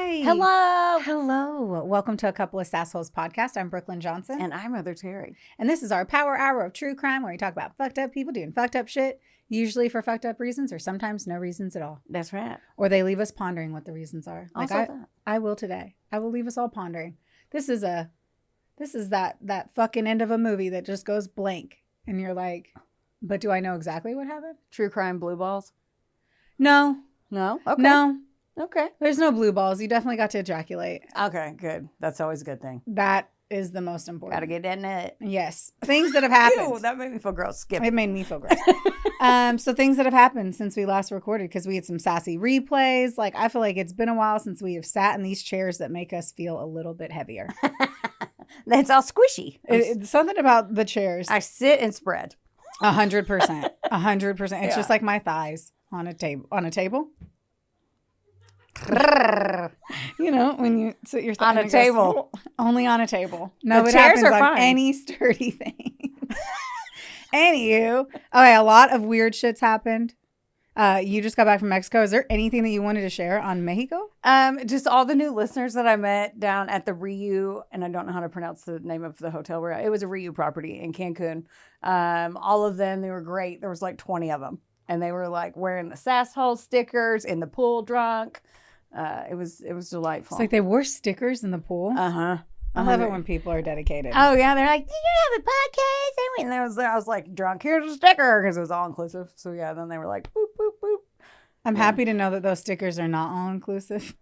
Hi. Hello. Hello. Welcome to A Couple of Sassholes podcast. I'm Brooklyn Johnson. And I'm Mother Terry. And this is our power hour of true crime where we talk about fucked up people doing fucked up shit, usually for fucked up reasons or sometimes no reasons at all. That's right. Or they leave us pondering what the reasons are. Like Also I will today. I will leave us all pondering. This is that fucking end of a movie that just goes blank. And you're like, but do I know exactly what happened? True crime blue balls? No. No? Okay. No. Okay. There's no blue balls. You definitely got to ejaculate. Okay, good. That's always a good thing. That is the most important. Gotta get in it. Yes. Things that have happened. Ew, that made me feel gross. Skip. It made me feel gross. So things that have happened since we last recorded, because we had some sassy replays. Like, I feel like it's been a while since we have sat in these chairs that make us feel a little bit heavier. That's all squishy. It's something about the chairs. I sit and spread. 100%. 100%. It's Yeah. just like my thighs on a table. On a table? You know, when you sit your On a table. Only on a table. No, The it chairs happens are on fine. any sturdy thing. Anywho, okay, a lot of weird shit's happened. You just got back from Mexico. Is there anything that you wanted to share on Mexico? Just all the new listeners that I met down at the Riu, and I don't know how to pronounce the name of the hotel we're at. It was a Riu property in Cancun. All of them, they were great. There was like 20 of them. And they were like wearing the sass hole stickers in the pool drunk. It was delightful. It's like they wore stickers in the pool. Uh-huh. I love it when people are dedicated. Oh yeah, they're like, "Do you have a podcast?" And I was like, "Drunk, here's a sticker," because it was all inclusive. So yeah, then they were like, "Boop boop boop." I'm happy to know that those stickers are not all inclusive.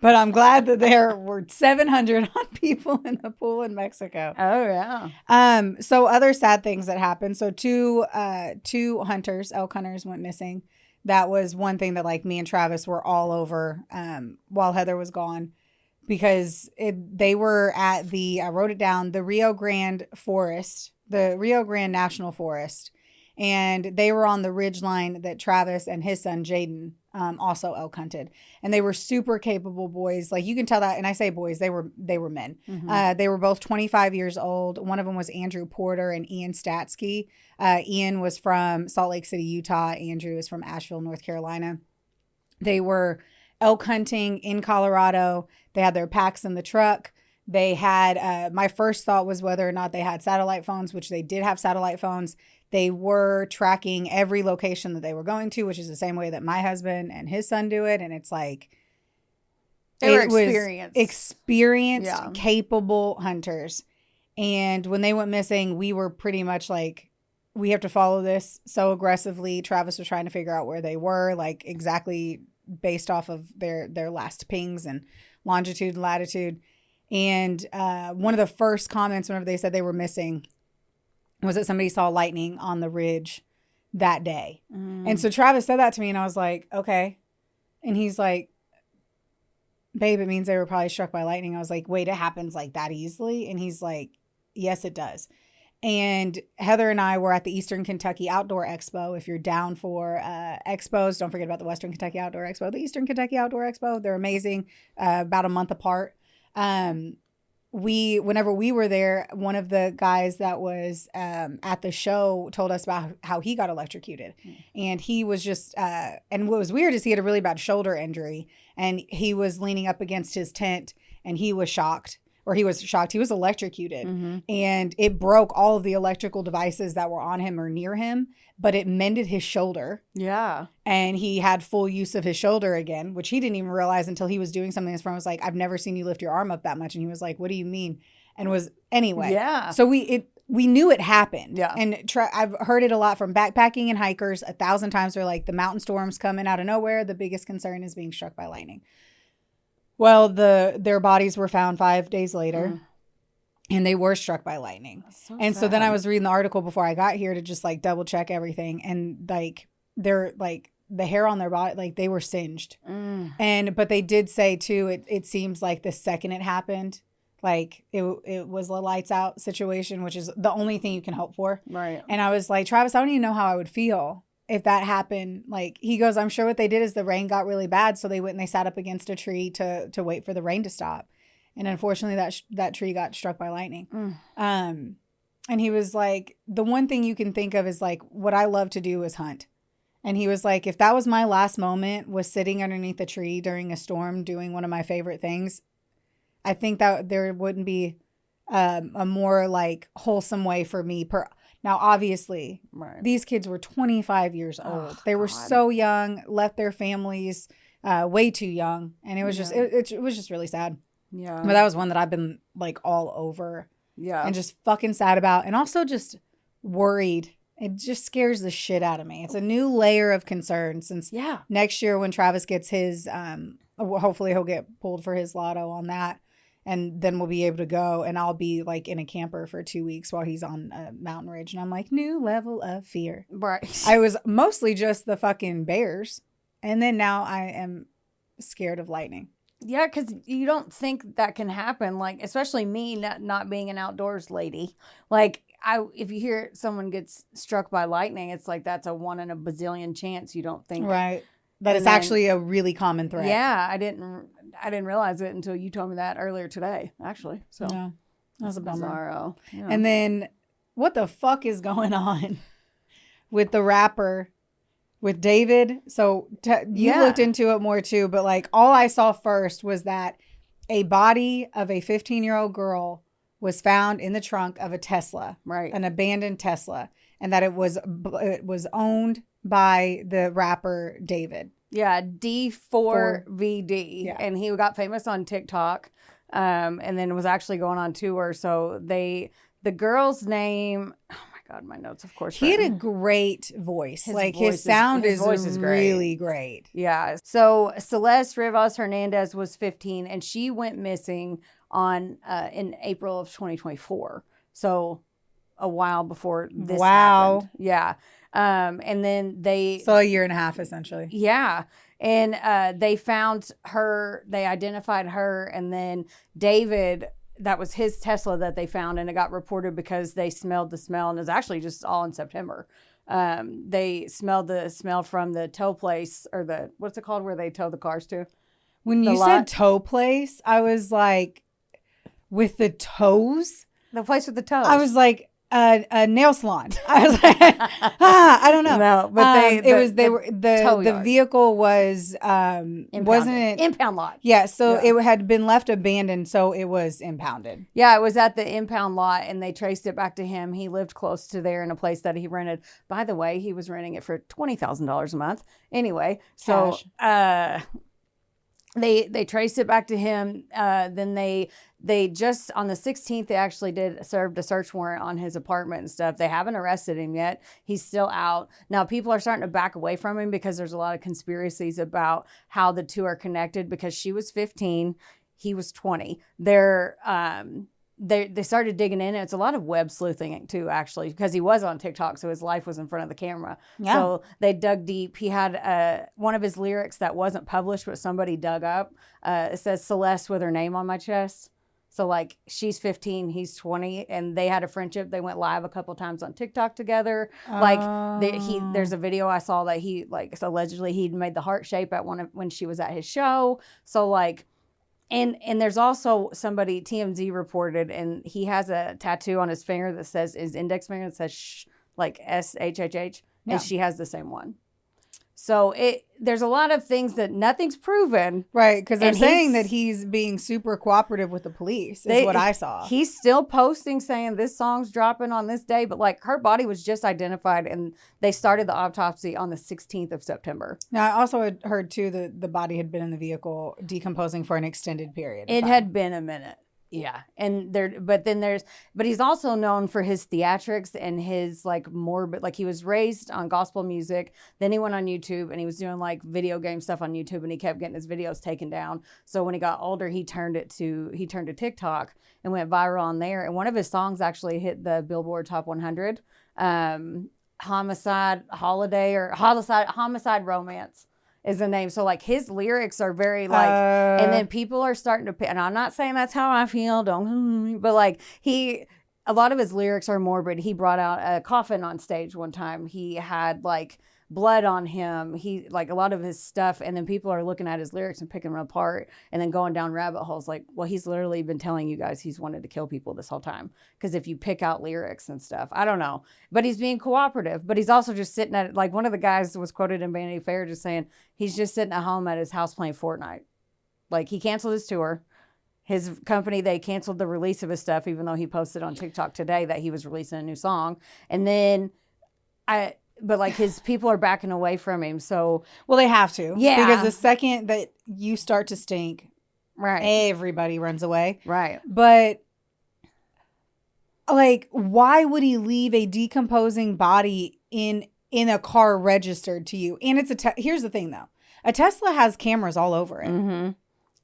But I'm glad that there were 700 odd people in the pool in Mexico. Oh yeah. So other sad things that happened. So two hunters, elk hunters, went missing. That was one thing that like me and Travis were all over while Heather was gone, because they were at I wrote it down, the Rio Grande Forest, the Rio Grande National Forest. And they were on the ridge line that Travis and his son, Jaden, also elk hunted. And they were super capable boys. Like, you can tell that. And I say boys, they were men. Mm-hmm. They were both 25 years old. One of them was Andrew Porter and Ian Statsky. Ian was from Salt Lake City, Utah. Andrew was from Asheville, North Carolina. They were elk hunting in Colorado. They had their packs in the truck. They had, my first thought was whether or not they had satellite phones, which they did have satellite phones. They were tracking every location that they were going to, which is the same way that my husband and his son do it. And it's like, They were experienced. Yeah. Capable hunters. And when they went missing, we were pretty much like, we have to follow this so aggressively. Travis was trying to figure out where they were, like exactly based off of their last pings and longitude and latitude. And one of the first comments whenever they said they were missing was that somebody saw lightning on the ridge that day. And so Travis said that to me and I was like, okay. And he's like, babe, it means they were probably struck by lightning. I was like, wait, it happens like that easily? And he's like, yes, it does. And Heather and I were at the Eastern Kentucky Outdoor Expo. If you're down for expos, don't forget about the Western Kentucky Outdoor Expo. The Eastern Kentucky Outdoor Expo, they're amazing, about a month apart. Whenever we were there, one of the guys that was at the show told us about how he got electrocuted. And he was just, and what was weird is he had a really bad shoulder injury and he was leaning up against his tent and he was shocked. He was electrocuted, and it broke all of the electrical devices that were on him or near him, but it mended his shoulder. Yeah. And he had full use of his shoulder again, which he didn't even realize until he was doing something. His friend was like, I've never seen you lift your arm up that much. And he was like, what do you mean? And anyway. Yeah. So we knew it happened. Yeah. And I've heard it a lot from backpacking and hikers 1,000 times. They're like, the mountain storms coming out of nowhere. The biggest concern is being struck by lightning. Well, their bodies were found 5 days later, and they were struck by lightning. So then I was reading the article before I got here to just like double check everything, and like they're like the hair on their body, like they were singed. But they did say too, it seems like the second it happened, like it was a lights out situation, which is the only thing you can hope for. Right. And I was like, Travis, I don't even know how I would feel if that happened. Like, he goes, I'm sure what they did is the rain got really bad, so they went and they sat up against a tree to wait for the rain to stop. And unfortunately, that tree got struck by lightning. And he was like, the one thing you can think of is like, what I love to do is hunt. And he was like, if that was my last moment, was sitting underneath a tree during a storm doing one of my favorite things, I think that there wouldn't be a more like wholesome way for me. Now, obviously, these kids were 25 years old. They were so young, left their families way too young. And it was just, it was just really sad. Yeah. But that was one that I've been like all over. Yeah. And just fucking sad about. And also just worried. It just scares the shit out of me. It's a new layer of concern since next year when Travis gets his, hopefully he'll get pulled for his lotto on that. And then we'll be able to go and I'll be like in a camper for 2 weeks while he's on a mountain ridge. And I'm like, new level of fear. Right. I was mostly just the fucking bears. And then now I am scared of lightning. Yeah, because you don't think that can happen. Like, especially me not being an outdoors lady. Like, if you hear someone gets struck by lightning, it's like that's a 1 in a bazillion chance. You don't think right that it's actually a really common threat. Yeah, I didn't realize it until you told me that earlier today. Actually, so yeah, that was a bummer. Bizarro. Yeah. And then, what the fuck is going on with the rapper? With David, so you looked into it more too, but like all I saw first was that a body of a 15-year-old girl was found in the trunk of a Tesla, right? An abandoned Tesla, and that it was owned by the rapper David. Yeah, D4VD, and he got famous on TikTok, and then was actually going on tour. So the girl's name. God, my notes, of course. He had a great voice. His sound is really great. Yeah. So Celeste Rivas Hernandez was 15, and she went missing in April of 2024. So a while before this happened. Yeah. And then So a year and a half, essentially. Yeah. And they found her. They identified her, and then David. That was his Tesla that they found, and it got reported because they smelled the smell, and it was actually just all in September. They smelled the smell from the tow place, or what's it called where they tow the cars to? When you said tow place, I was like, with the toes? The place with the toes. I was like, a nail salon. I was like, I don't know. No, but the vehicle was wasn't it impound lot? Yeah, so it had been left abandoned, so it was impounded. Yeah, it was at the impound lot, and they traced it back to him. He lived close to there in a place that he rented. By the way, he was renting it for $20,000 a month. Anyway, so they traced it back to him. Then they just on the 16th, they actually served a search warrant on his apartment and stuff. They haven't arrested him yet. He's still out. Now, people are starting to back away from him because there's a lot of conspiracies about how the two are connected, because she was 15, he was 20. They started digging in. It's a lot of web sleuthing too, actually, because he was on TikTok, so his life was in front of the camera. Yeah. So they dug deep. He had one of his lyrics that wasn't published, but somebody dug up. It says Celeste with her name on my chest. So, like, she's 15, he's 20, and they had a friendship. They went live a couple times on TikTok together. There's a video I saw that allegedly he'd made the heart shape when she was at his show. So, like, and there's also somebody, TMZ reported, and he has a tattoo on his finger that says, his index finger that says SHHH, and she has the same one. So there's a lot of things that nothing's proven. Right, because they're saying that he's being super cooperative with the police is what I saw. He's still posting saying this song's dropping on this day, but like her body was just identified and they started the autopsy on the 16th of September. Now, I also had heard too that the body had been in the vehicle decomposing for an extended period. It had been a minute. Yeah. But he's also known for his theatrics and his like morbid, like he was raised on gospel music. Then he went on YouTube and he was doing like video game stuff on YouTube, and he kept getting his videos taken down. So when he got older, he turned to TikTok and went viral on there. And one of his songs actually hit the Billboard Top 100, Homicide Romance is the name. So like his lyrics are very like, and then people are starting to, and I'm not saying that's how I feel, but like a lot of his lyrics are morbid. He brought out a coffin on stage one time. He had like blood on him. He like a lot of his stuff, and then people are looking at his lyrics and picking them apart and then going down rabbit holes like, well, he's literally been telling you guys he's wanted to kill people this whole time, because if you pick out lyrics and stuff, I don't know, but he's being cooperative. But he's also just sitting at, like, one of the guys was quoted in Vanity Fair just saying he's just sitting at home at his house playing Fortnite. Like, he canceled his tour. His company, they canceled the release of his stuff, even though he posted on TikTok today that he was releasing a new song. And then but like, his people are backing away from him. So, well, they have to. Yeah. Because the second that you start to stink, right, everybody runs away. Right. But like, why would he leave a decomposing body in a car registered to you? And it's here's the thing though. A Tesla has cameras all over it. Mm-hmm.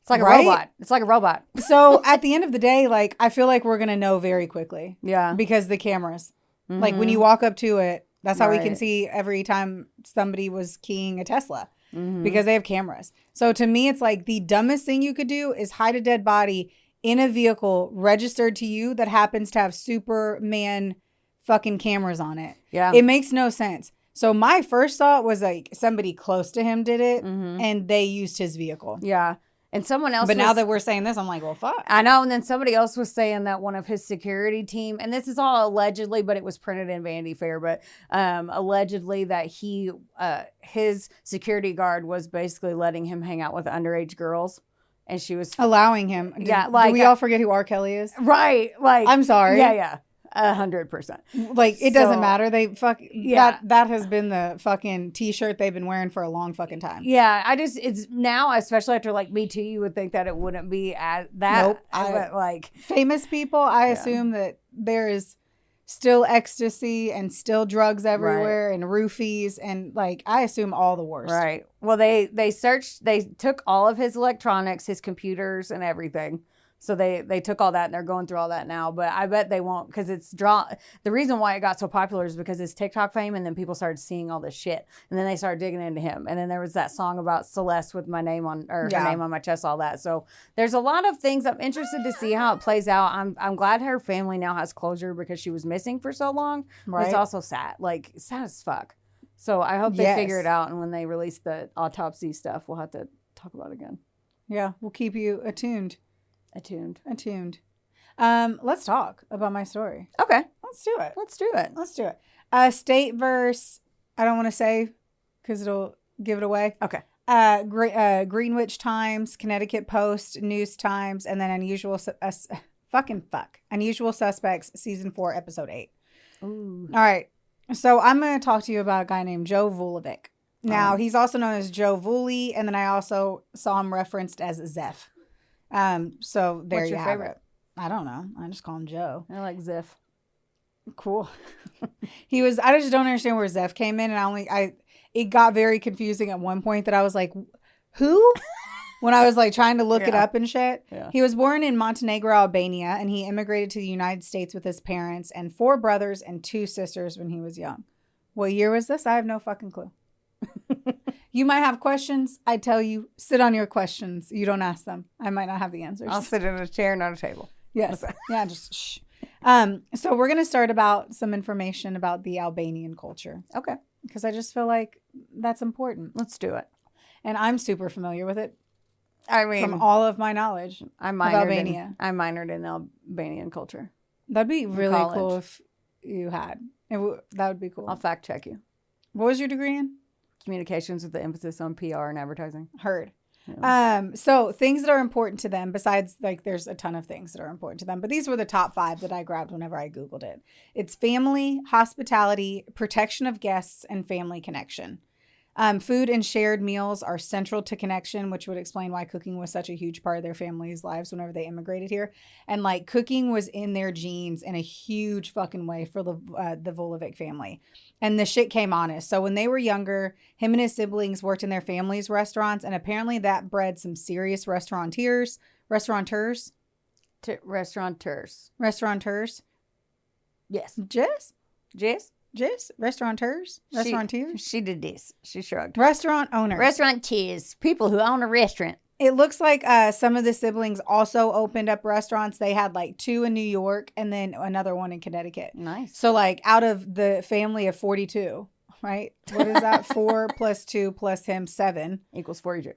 It's like a right? robot. It's like a robot. So at the end of the day, like, I feel like we're going to know very quickly. Yeah. Because the cameras, Mm-hmm. like when you walk up to it, that's how we can Right. see every time somebody was keying a Tesla, Mm-hmm. because they have cameras. So to me, it's like the dumbest thing you could do is hide a dead body in a vehicle registered to you that happens to have Superman fucking cameras on it. Yeah. It makes no sense. So my first thought was like somebody close to him did it Mm-hmm. and they used his vehicle. Yeah. And someone else But now was- that we're saying this, I'm like, well, fuck. I know. And then somebody else was saying that one of his security team, and this is all allegedly, but it was printed in Vanity Fair, but allegedly that his security guard was basically letting him hang out with underage girls. And she was Allowing him. Yeah, Do like- we all forget who R. Kelly is? right. Like, I'm sorry. Yeah, yeah. 100%. Like, it doesn't So- matter. They Yeah. that has been the fucking t-shirt they've been wearing for a long fucking time. Yeah, it's now, especially after like Me Too, you would think that it wouldn't be as that. Nope, But like, Famous people, I Yeah. assume that there is still ecstasy and still drugs everywhere and roofies, and like, I assume all the worst. right. Well, they took all of his electronics, his computers and everything. So they took all that and they're going through all that now. But I bet they won't, because the reason why it got so popular is because his TikTok fame, and then people started seeing all this shit. And then they started digging into him. And then there was that song about Celeste with my name on, or Yeah. her name on my chest, all that. So there's a lot of things. I'm interested to see how it plays out. I'm glad her family now has closure, because she was missing for so long. But Right. it's also sad. Like, sad as fuck. So I hope they Yes. figure it out. And when they release the autopsy stuff, we'll have to talk about it again. Yeah, we'll keep you attuned. Attuned. Let's talk about my story. Okay. Let's do it. Let's do it. Let's do it. State verse, I don't want to say because it'll give it away. Okay. Greenwich Times, Connecticut Post, News Times, and then Unusual Suspects, Season 4, Episode 8. Ooh. All right. So I'm going to talk to you about a guy named Joe Vulevic. Now, Oh. he's also known as Joe Vuli, and then I also saw him referenced as Zeph. So there What's you your have favorite? it. I don't know. I just call him Joe. I like Ziff. Cool. I just don't understand where Zeph came in, and it got very confusing at one point that I was like, who? When I was like trying to look it Yeah. up and shit. Yeah. He was born in Montenegro, Albania, and he immigrated to the United States with his parents and 4 brothers and 2 sisters when he was young. What year was this? I have no fucking clue. You might have questions. I tell you, sit on your questions. You don't ask them. I might not have the answers. I'll sit in a chair, not a table. Yes. Yeah, just shh. So we're going to start about some information about the Albanian culture, Okay. because I just feel like that's important. Let's do it. And I'm super familiar with it I mean, from all of my knowledge. I Albania. minored in Albanian culture. That'd be really college. cool if you had. That would be cool. I'll fact check you. What was your degree in? Communications with the emphasis on PR and advertising. Heard. Yeah. So things that are important to them, besides, like, there's a ton of things that are important to them, but these were the top 5 that I grabbed whenever I Googled it. It's family, hospitality, protection of guests, and family connection. Food and shared meals are central to connection, which would explain why cooking was such a huge part of their family's lives whenever they immigrated here. And like, cooking was in their genes in a huge fucking way for the Vulevic family. And the shit came honest. So when they were younger, him and his siblings worked in their family's restaurants, and apparently that bred some serious restaurateurs. Restaurateurs. Yes. Restaurateurs? She did this. She shrugged. Restaurant owners. Restaurateurs. People who own a restaurant. It looks like some of the siblings also opened up restaurants. They had like 2 in New York and then another one in Connecticut. Nice. So like, out of the family of 42, right? What is that? 4 plus 2 plus him, 7. Equals 42.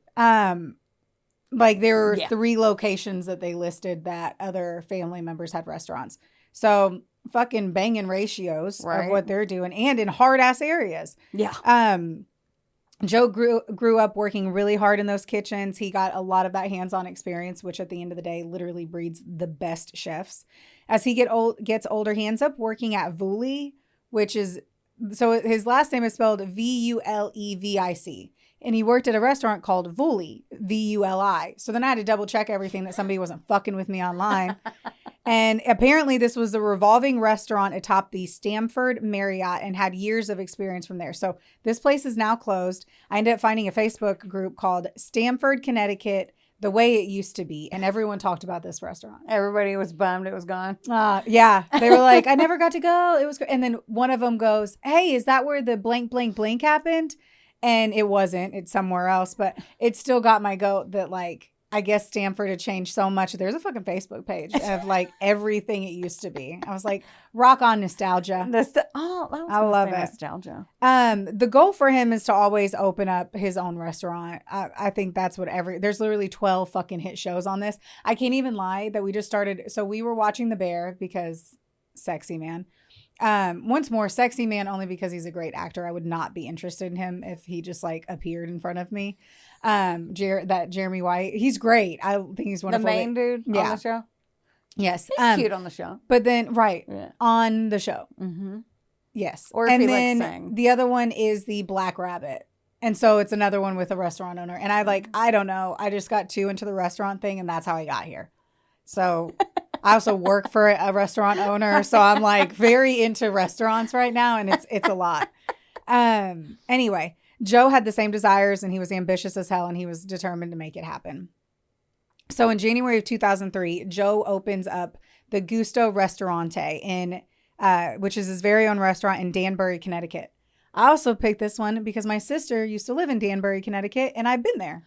Like there were 3 locations that they listed that other family members had restaurants. So fucking banging ratios of what they're doing, and in hard ass areas. Yeah. Joe grew up working really hard in those kitchens. He got a lot of that hands-on experience, which at the end of the day literally breeds the best chefs. As he gets older, he ends up working at Vulevic, which is, so his last name is spelled Vulevic. And he worked at a restaurant called Vuli, Vuli. So then I had to double check everything that somebody wasn't fucking with me online. And apparently this was a revolving restaurant atop the Stamford Marriott and had years of experience from there. So this place is now closed. I ended up finding a Facebook group called Stamford, Connecticut, the way it used to be. And everyone talked about this restaurant. Everybody was bummed it was gone. Yeah. They were like, I never got to go. It was great. And then one of them goes, hey, is that where the blank, blank, blank happened? And it wasn't. It's somewhere else. But it still got my goat that, like, I guess Stamford had changed so much. There's a fucking Facebook page of, like, everything it used to be. I was like, rock on nostalgia. I love it. Nostalgia. The goal for him is to always open up his own restaurant. I think that's what there's literally 12 fucking hit shows on this. I can't even lie that we just started. So we were watching The Bear because sexy man. Once more, sexy man only because he's a great actor. I would not be interested in him if he just like appeared in front of me. That Jeremy White, he's great. I think he's wonderful. The main dude on the show? Yes. He's cute on the show. But then, on the show. Mm-hmm. Yes. Or if he likes saying. The other one is the Black Rabbit. And so it's another one with a restaurant owner. And I don't know. I just got too into the restaurant thing and that's how I got here. So I also work for a restaurant owner. So I'm like very into restaurants right now. And it's a lot. Anyway, Joe had the same desires and he was ambitious as hell and he was determined to make it happen. So in January of 2003, Joe opens up the Gusto Ristorante which is his very own restaurant in Danbury, Connecticut. I also picked this one because my sister used to live in Danbury, Connecticut, and I've been there.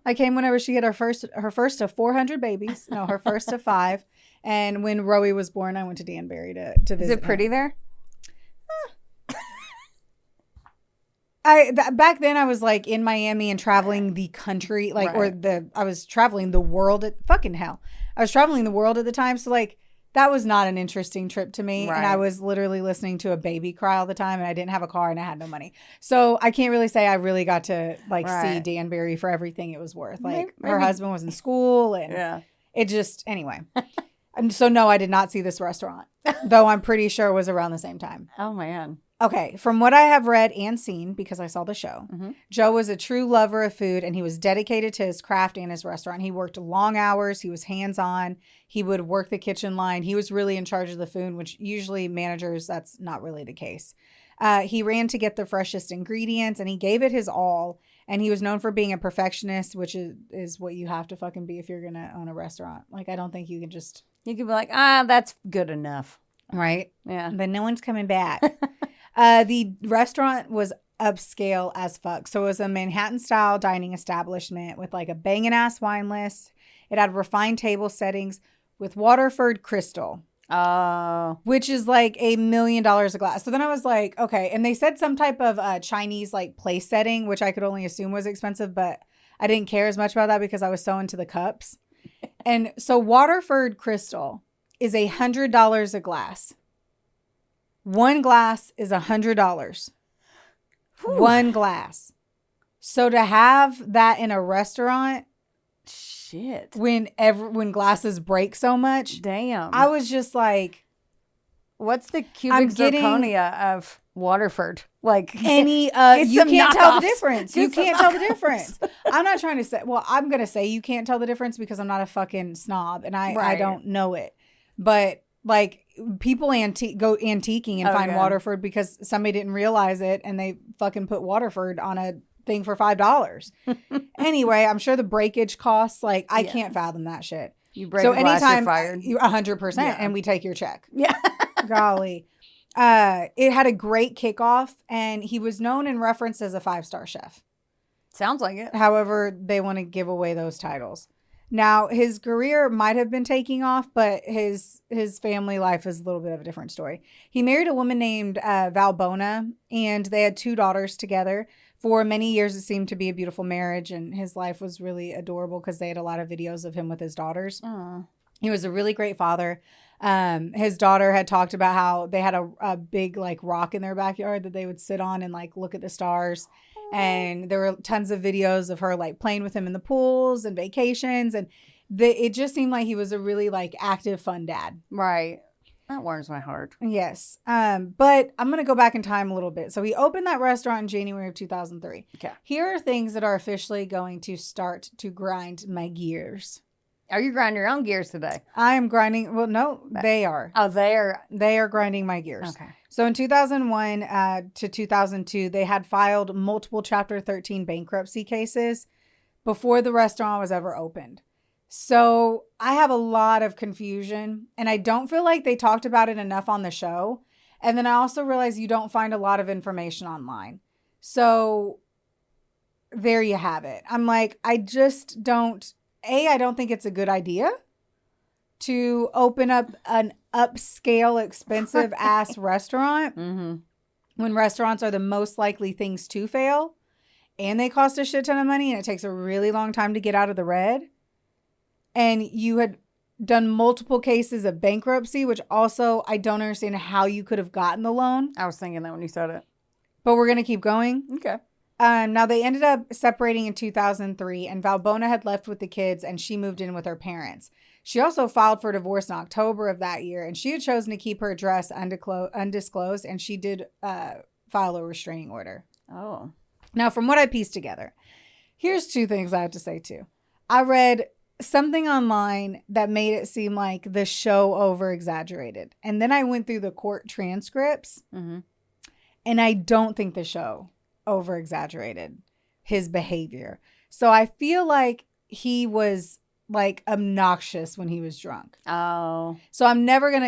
I came whenever she had her first of 400 babies. No, her first of 5. And when Rowie was born, I went to Danbury to visit. Is it pretty there? Back then I was like in Miami and traveling the country, I was traveling the world fucking hell. I was traveling the world at the time. So like that was not an interesting trip to me. Right. And I was literally listening to a baby cry all the time and I didn't have a car and I had no money. So I can't really say I really got to see Danbury for everything it was worth. Like maybe. Her husband was in school and it just, anyway. And so no, I did not see this restaurant, though I'm pretty sure it was around the same time. Oh man. Okay, from what I have read and seen, because I saw the show, Joe was a true lover of food and he was dedicated to his craft and his restaurant. He worked long hours. He was hands-on. He would work the kitchen line. He was really in charge of the food, which usually managers, that's not really the case. He ran to get the freshest ingredients and he gave it his all. And he was known for being a perfectionist, which is what you have to fucking be if you're going to own a restaurant. Like, I don't think you can just... You could be like, that's good enough. Right? Yeah. Then no one's coming back. The restaurant was upscale as fuck. So it was a Manhattan-style dining establishment with like a banging-ass wine list. It had refined table settings with Waterford crystal. Oh. Which is like $1 million a glass. So then I was like, okay. And they said some type of Chinese like place setting, which I could only assume was expensive, but I didn't care as much about that because I was so into the cups. And so Waterford crystal is $100 a glass. One glass is $100. One glass. So to have that in a restaurant, shit. When glasses break so much, damn. I was just like, what's the cubic zirconia of Waterford? Like any, you can't tell the difference. You can't tell the difference. I'm not trying to say. Well, I'm gonna say you can't tell the difference because I'm not a fucking snob and I don't know it. But like people go antiquing and find Waterford because somebody didn't realize it and they fucking put Waterford on a thing for $5. Anyway, I'm sure the breakage costs, like I can't fathom that shit. You break a glass, you're fired. 100%, and we take your check. Yeah. Golly. It had a great kickoff and he was known and referenced as a 5-star chef. Sounds like it. However, they want to give away those titles. Now, his career might have been taking off, but his family life is a little bit of a different story. He married a woman named Valbona, and they had 2 daughters together. For many years, it seemed to be a beautiful marriage, and his life was really adorable because they had a lot of videos of him with his daughters. Aww. He was a really great father. His daughter had talked about how they had a big like rock in their backyard that they would sit on and like look at the stars. And there were tons of videos of her like playing with him in the pools and vacations. And it just seemed like he was a really like active, fun dad. Right. That warms my heart. Yes. But I'm going to go back in time a little bit. So he opened that restaurant in January of 2003. Okay. Here are things that are officially going to start to grind my gears. Are you grinding your own gears today? I am grinding. Well, no, they are. Oh, They are grinding my gears. Okay. So in 2001 to 2002, they had filed multiple Chapter 13 bankruptcy cases before the restaurant was ever opened. So I have a lot of confusion, and I don't feel like they talked about it enough on the show. And then I also realize you don't find a lot of information online. So there you have it. I'm like, I just don't... I don't think it's a good idea to open up an upscale, expensive ass restaurant when restaurants are the most likely things to fail and they cost a shit ton of money and it takes a really long time to get out of the red. And you had done multiple cases of bankruptcy, which also I don't understand how you could have gotten the loan. I was thinking that when you said it. But we're going to keep going. Okay. Now, they ended up separating in 2003, and Valbona had left with the kids, and she moved in with her parents. She also filed for divorce in October of that year, and she had chosen to keep her address undisclosed, and she did file a restraining order. Oh. Now, from what I pieced together, here's 2 things I have to say, too. I read something online that made it seem like the show over-exaggerated, and then I went through the court transcripts, and I don't think the show over-exaggerated his behavior. So I feel like he was like obnoxious when he was drunk. Oh. So I'm not going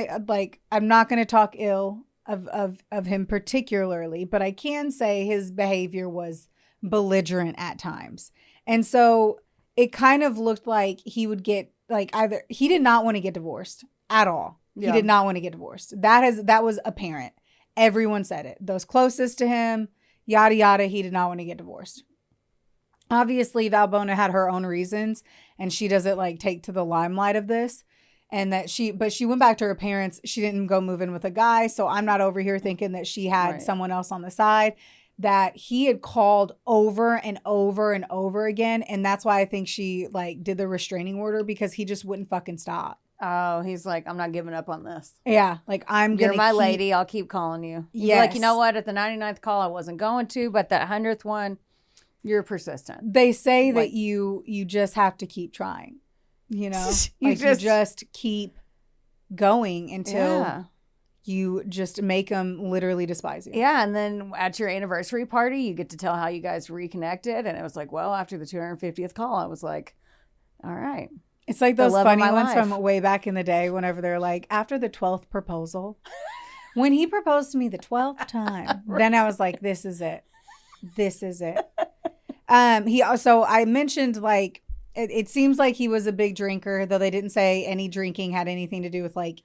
to talk ill of him particularly, but I can say his behavior was belligerent at times. And so it kind of looked like he would get like either he did not want to get divorced at all. Yeah. He did not want to get divorced. That was apparent. Everyone said it. Those closest to him, yada, yada, he did not want to get divorced. Obviously, Valbona had her own reasons, and she doesn't like take to the limelight of this. And that she went back to her parents. She didn't go move in with a guy. So I'm not over here thinking that she had someone else on the side. That he had called over and over and over again. And that's why I think she like did the restraining order, because he just wouldn't fucking stop. Oh, he's like, I'm not giving up on this. Yeah, like You're my lady. I'll keep calling you. Yeah, like, you know what? At the 99th call, I wasn't going to, but that 100th one, you're persistent. They say that you just have to keep trying. You know, you just keep going until you just make them literally despise you. Yeah, and then at your anniversary party, you get to tell how you guys reconnected, and it was like, well, after the 250th call, I was like, all right. It's like those funny ones from way back in the day whenever they're like, after the 12th proposal, when he proposed to me the 12th time, then I was like, this is it. This is it. He also, I mentioned like, it seems like he was a big drinker, though they didn't say any drinking had anything to do with like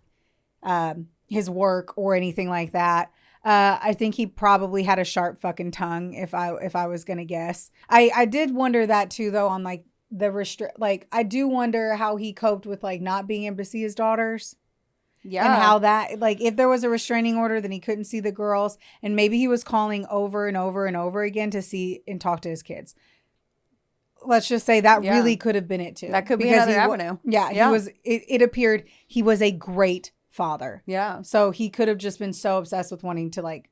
his work or anything like that. I think he probably had a sharp fucking tongue if I was going to guess. I did wonder that too, though, on like, I do wonder how he coped with like not being able to see his daughters. Yeah. And how that, like, if there was a restraining order, then he couldn't see the girls. And maybe he was calling over and over and over again to see and talk to his kids. Let's just say that really could have been it too. That could be another avenue. Yeah. It appeared he was a great father. Yeah. So he could have just been so obsessed with wanting to like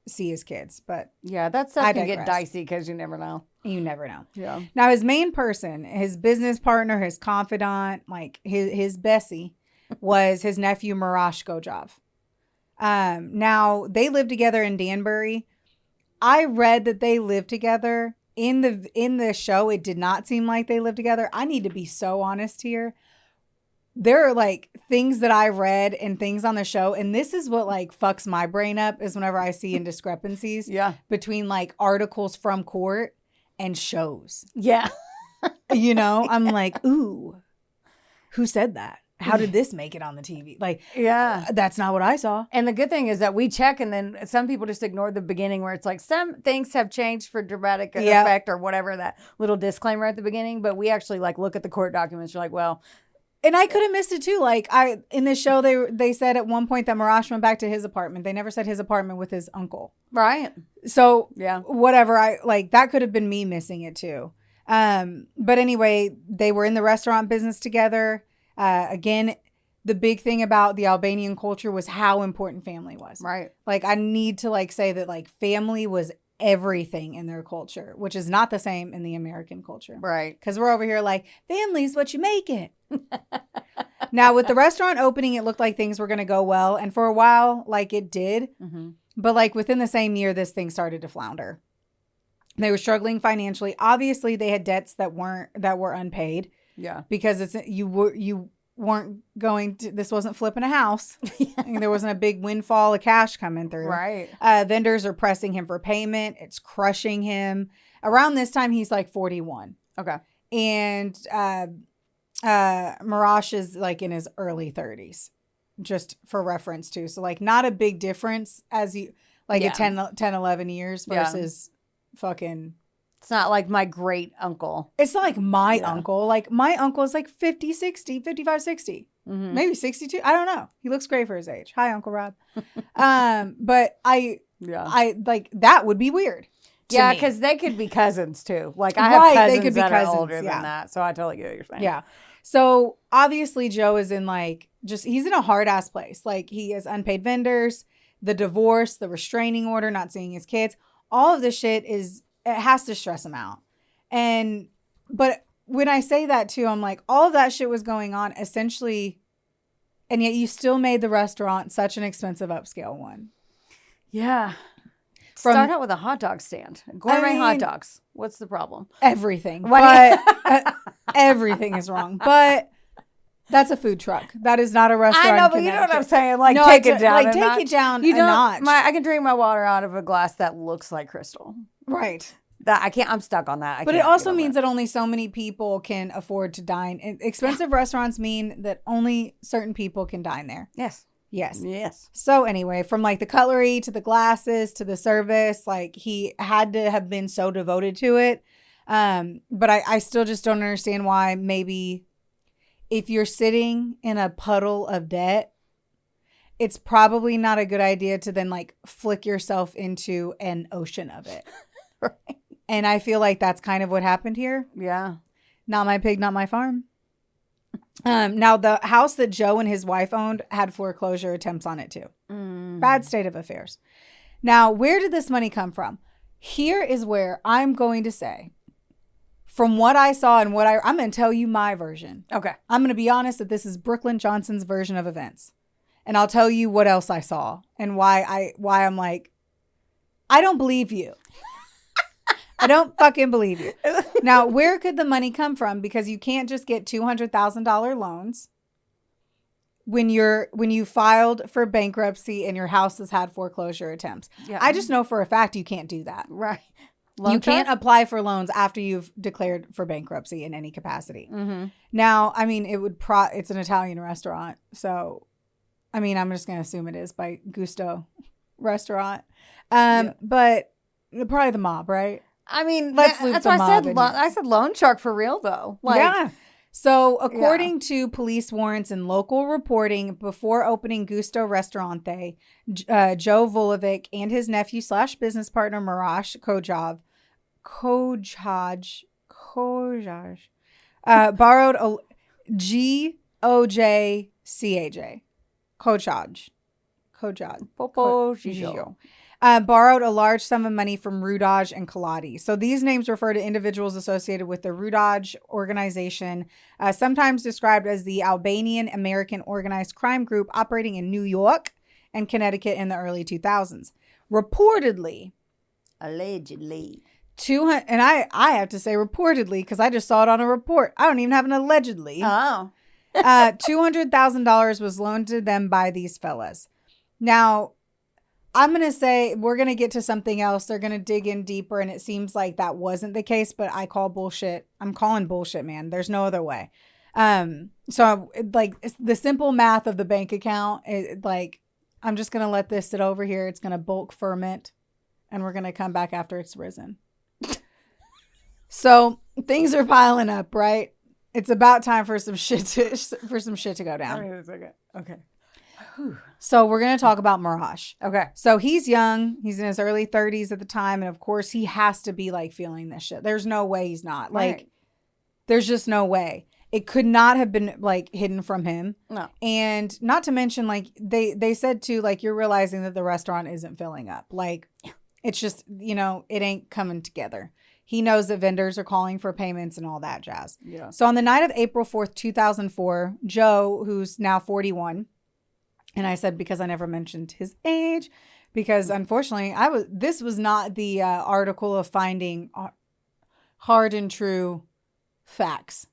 see his kids. But yeah, that stuff can get dicey because you never know. You never know. Yeah. Now, his main person, his business partner, his confidant, like his Bessie, was his nephew, Marash Gojcaj. Now, they lived together in Danbury. I read that they lived together. In the show, it did not seem like they lived together. I need to be so honest here. There are like things that I read and things on the show, and this is what like fucks my brain up is whenever I see indiscrepancies between like articles from court and shows. Yeah. You know, I'm like, ooh, who said that? How did this make it on the TV? Like, Yeah. that's not what I saw. And the good thing is that we check, and then some people just ignore the beginning where it's like some things have changed for dramatic effect or whatever, that little disclaimer at the beginning. But we actually like look at the court documents. You're like, well. And I could have missed it too. Like in this show, they said at one point that Marash went back to his apartment. They never said his apartment with his uncle. Right. So yeah, whatever. That could have been me missing it too. But anyway, they were in the restaurant business together. Again, the big thing about the Albanian culture was how important family was. Right. Like, I need to say that family was everything in their culture, which is not the same in the American culture. Right. Because we're over here like, family's what you make it. Now, with the restaurant opening, it looked like things were going to go well. And for a while, it did. Mm-hmm. But within the same year, this thing started to flounder. They were struggling financially. Obviously, they had debts that were unpaid. Yeah. Because you weren't going to, this wasn't flipping a house. There wasn't a big windfall of cash coming through. Right. Vendors are pressing him for payment. It's crushing him. Around this time, he's 41. Okay. And Marash is in his early 30s, just for reference too. So not a big difference as you a 10, 11 years versus fucking. It's not like my great uncle. It's not like my uncle. My uncle is 50, 60, 55, 60. Mm-hmm. Maybe 62. I don't know. He looks great for his age. Hi, Uncle Rob. But I that would be weird. Yeah, because they could be cousins too. I have cousins they could be that cousins, are older than that. So I totally get what you're saying. Yeah. So obviously Joe is in he's in a hard ass place. He has unpaid vendors, the divorce, the restraining order, not seeing his kids. All of this shit it has to stress him out. But when I say that too, I'm all of that shit was going on essentially. And yet you still made the restaurant such an expensive upscale one. Yeah. Start out with a hot dog stand. Gourmet hot dogs. What's the problem? Everything. But everything is wrong. But that's a food truck. That is not a restaurant. I know, but you know what I'm saying? Take it down. Take it down a notch. I can drink my water out of a glass that looks like crystal. Right. That I can't. I'm stuck on that. But it also means that only so many people can afford to dine. And expensive restaurants mean that only certain people can dine there. Yes. Yes. So anyway, from the cutlery to the glasses to the service, he had to have been so devoted to it. But I still just don't understand why maybe if you're sitting in a puddle of debt, it's probably not a good idea to then flick yourself into an ocean of it. Right. And I feel like that's kind of what happened here. Yeah. Not my pig, not my farm. Now, the house that Joe and his wife owned had foreclosure attempts on it too. Bad state of affairs. Now, where did this money come from? Here is where I'm going to say, from what I saw and I'm going to tell you my version. Okay. I'm going to be honest that this is Brooklyn Johnson's version of events. And I'll tell you what else I saw and why I'm I don't believe you. I don't fucking believe you. Now, where could the money come from? Because you can't just get $200,000 loans when you filed for bankruptcy and your house has had foreclosure attempts. Yeah. I just know for a fact you can't do that. Right. You can't apply for loans after you've declared for bankruptcy in any capacity. Mm-hmm. Now, it's an Italian restaurant. So, I'm just going to assume it is by Gusto Restaurant. But probably the mob, right? That's why I said loan shark for real, though. Yeah. So, according to police warrants and local reporting, before opening Gusto Restaurante, Joe Vulevic and his nephew / business partner Marash Gojcaj borrowed a Gojcaj. Borrowed a large sum of money from Rudaj and Kaladi. So these names refer to individuals associated with the Rudaj organization, sometimes described as the Albanian American organized crime group operating in New York and Connecticut in the early 2000s. Reportedly. Allegedly. And I have to say reportedly because I just saw it on a report. I don't even have an allegedly. Oh. $200,000 was loaned to them by these fellas. Now, I'm going to say we're going to get to something else. They're going to dig in deeper, and it seems like that wasn't the case, but I call bullshit. I'm calling bullshit, man. There's no other way. So like it's the simple math of the bank account, I'm just going to let this sit over here. It's going to bulk ferment, and we're going to come back after it's risen. So things are piling up, right? It's about time for some shit to go down. Okay. So we're going to talk about Marash. Okay. So he's young. He's in his early 30s at the time. And of course, he has to be like feeling this shit. There's no way he's not. Right. Like, there's just no way. It could not have been like hidden from him. No. And not to mention, like, they said too, like, you're realizing that the restaurant isn't filling up. Like, it's just, it ain't coming together. He knows that vendors are calling for payments and all that jazz. Yeah. So on the night of April 4th, 2004, Joe, who's now 41, and I said because I never mentioned his age, because unfortunately this was not the article of finding hard and true facts.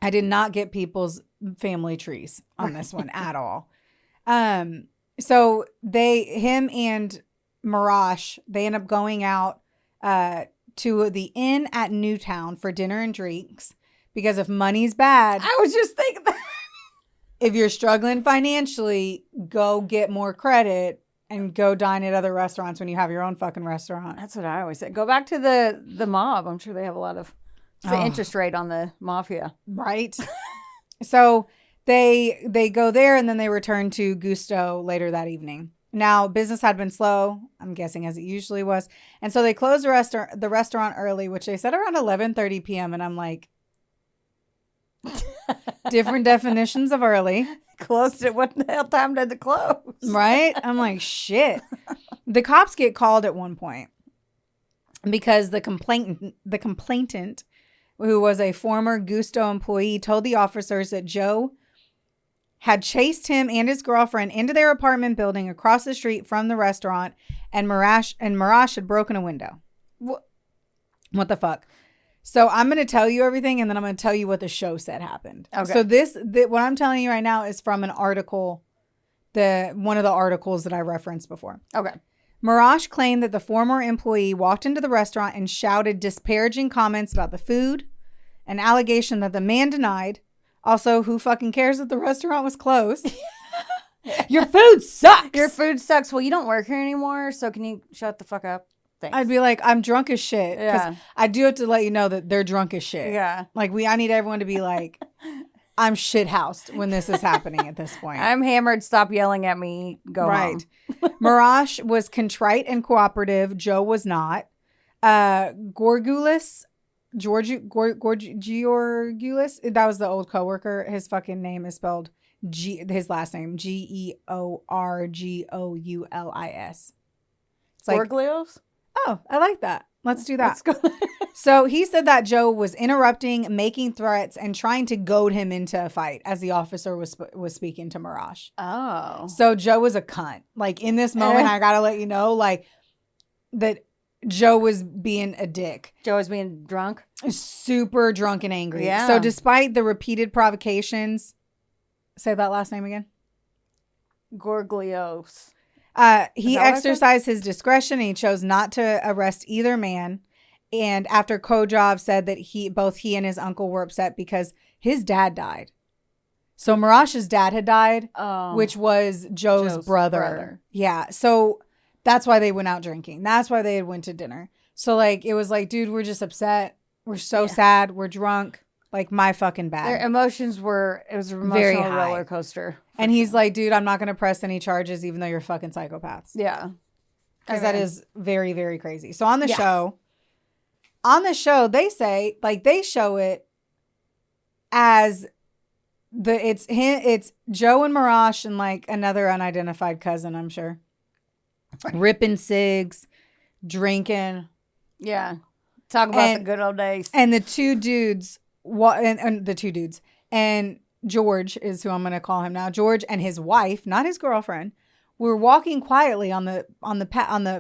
I did not get people's family trees on this one at all. So him and Marash, they end up going out to the inn at Newtown for dinner and drinks, because if money's bad, I was just thinking that. If you're struggling financially, go get more credit and go dine at other restaurants when you have your own fucking restaurant. That's what I always say. Go back to the mob. I'm sure they have a lot of the interest rate on the mafia. Right. So they go there and then they return to Gusto later that evening. Now, business had been slow, I'm guessing, as it usually was. And so they closed the restaurant early, which they said around 11:30 p.m. And I'm like, different definitions of early. Closed it. What the hell time did it close? Right? I'm like, shit. The cops get called at one point because the complainant, who was a former Gusto employee, told the officers that Joe had chased him and his girlfriend into their apartment building across the street from the restaurant, and Marash had broken a window. What the fuck? So I'm going to tell you everything, and then I'm going to tell you what the show said happened. Okay. So what I'm telling you right now is from an article, one of the articles that I referenced before. Okay. Marash claimed that the former employee walked into the restaurant and shouted disparaging comments about the food, an allegation that the man denied. Also, who fucking cares if the restaurant was closed? Your food sucks. Your food sucks. Well, you don't work here anymore, so can you shut the fuck up? Thanks. I'd be like, I'm drunk as shit. Yeah. I do have to let you know that they're drunk as shit. Yeah. Like, I need everyone to be like, I'm shithoused when this is happening at this point. I'm hammered. Stop yelling at me. Go home. Marash was contrite and cooperative. Joe was not. Georgoulis, that was the old coworker. His fucking name is spelled his last name, Georgoulis. It's like, Gorglios? oh, I like that. Let's do that. Let's go. So he said that Joe was interrupting, making threats, and trying to goad him into a fight as the officer was speaking to Marash. Oh. So Joe was a cunt. Like, in this moment, I got to let you know, like, that Joe was being a dick. Joe was being drunk? Super drunk and angry. Yeah. So despite the repeated provocations, say that last name again. Gorglios. He exercised his discretion and he chose not to arrest either man. And after Gojcaj said that both he and his uncle were upset because his dad died. So Marash's dad had died, which was Joe's brother. Yeah. So that's why they went out drinking. That's why they went to dinner. So like, it was like, dude, we're just upset. We're so sad. We're drunk. Like, my fucking bad. Their emotions it was an Very emotional high. roller coaster. And he's like, dude, I'm not going to press any charges, even though you're fucking psychopaths. Yeah. Because that is very, very crazy. So on the show, they say, like, they show it as it's Joe and Marash and like another unidentified cousin, I'm sure. Ripping cigs, drinking. Yeah. Talk about the good old days. And the two dudes, and George is who I'm going to call him now. George and his wife, not his girlfriend, were walking quietly on the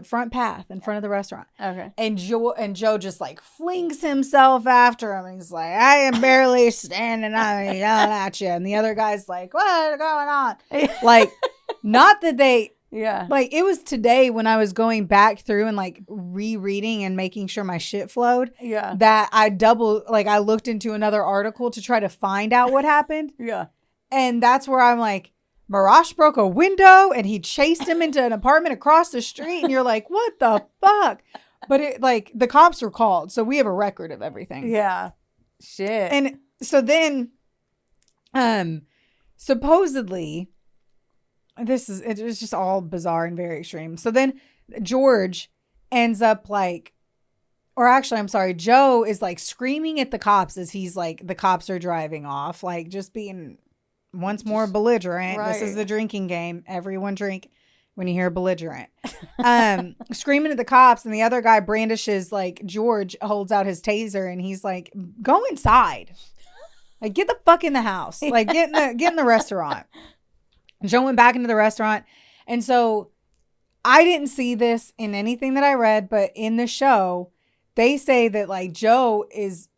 front path in front of the restaurant. Okay. And Joe just like flings himself after him. He's like, I am barely standing on yelling at you. And the other guy's like, what is going on? Like, not that they Yeah. Like, it was today when I was going back through and like rereading and making sure my shit flowed. Yeah. That I I looked into another article to try to find out what happened. Yeah. And that's where I'm like, Marash broke a window and he chased him into an apartment across the street. And you're like, what the fuck? But it like the cops were called. So we have a record of everything. Yeah. Shit. And so then, supposedly, it was just all bizarre and very extreme. So then George ends up like, or actually, I'm sorry, Joe is like screaming at the cops as he's like, the cops are driving off, like just being once more belligerent. Right. This is the drinking game. Everyone drink when you hear belligerent. Screaming at the cops, and the other guy brandishes, like, George holds out his taser and he's like, go inside. Like, get the fuck in the house. Like, get in the restaurant. Joe went back into the restaurant. And so I didn't see this in anything that I read, but in the show, they say that like Joe is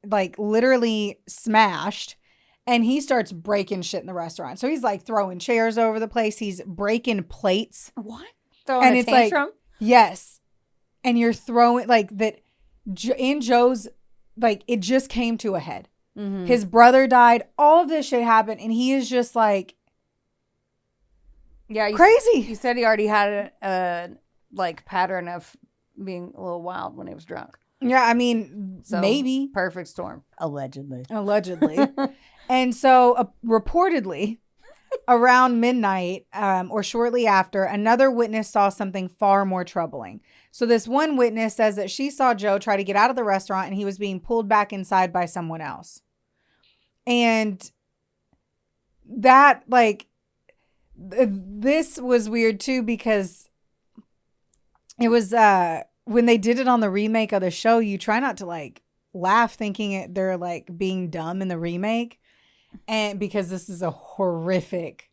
like literally smashed and he starts breaking shit in the restaurant. So he's like throwing chairs over the place. He's breaking plates. What? Throwing a tantrum? Like, yes. And you're throwing like that in Joe's, like, it just came to a head. Mm-hmm. His brother died. All of this shit happened. And he is just like, yeah, crazy. You said he already had a like pattern of being a little wild when he was drunk. Yeah, I mean, so, maybe. Perfect storm. Allegedly. And so reportedly around midnight or shortly after, another witness saw something far more troubling. So this one witness says that she saw Joe try to get out of the restaurant and he was being pulled back inside by someone else. And that, like, this was weird too, because it was when they did it on the remake of the show, you try not to like laugh thinking they're like being dumb in the remake, and because this is a horrific,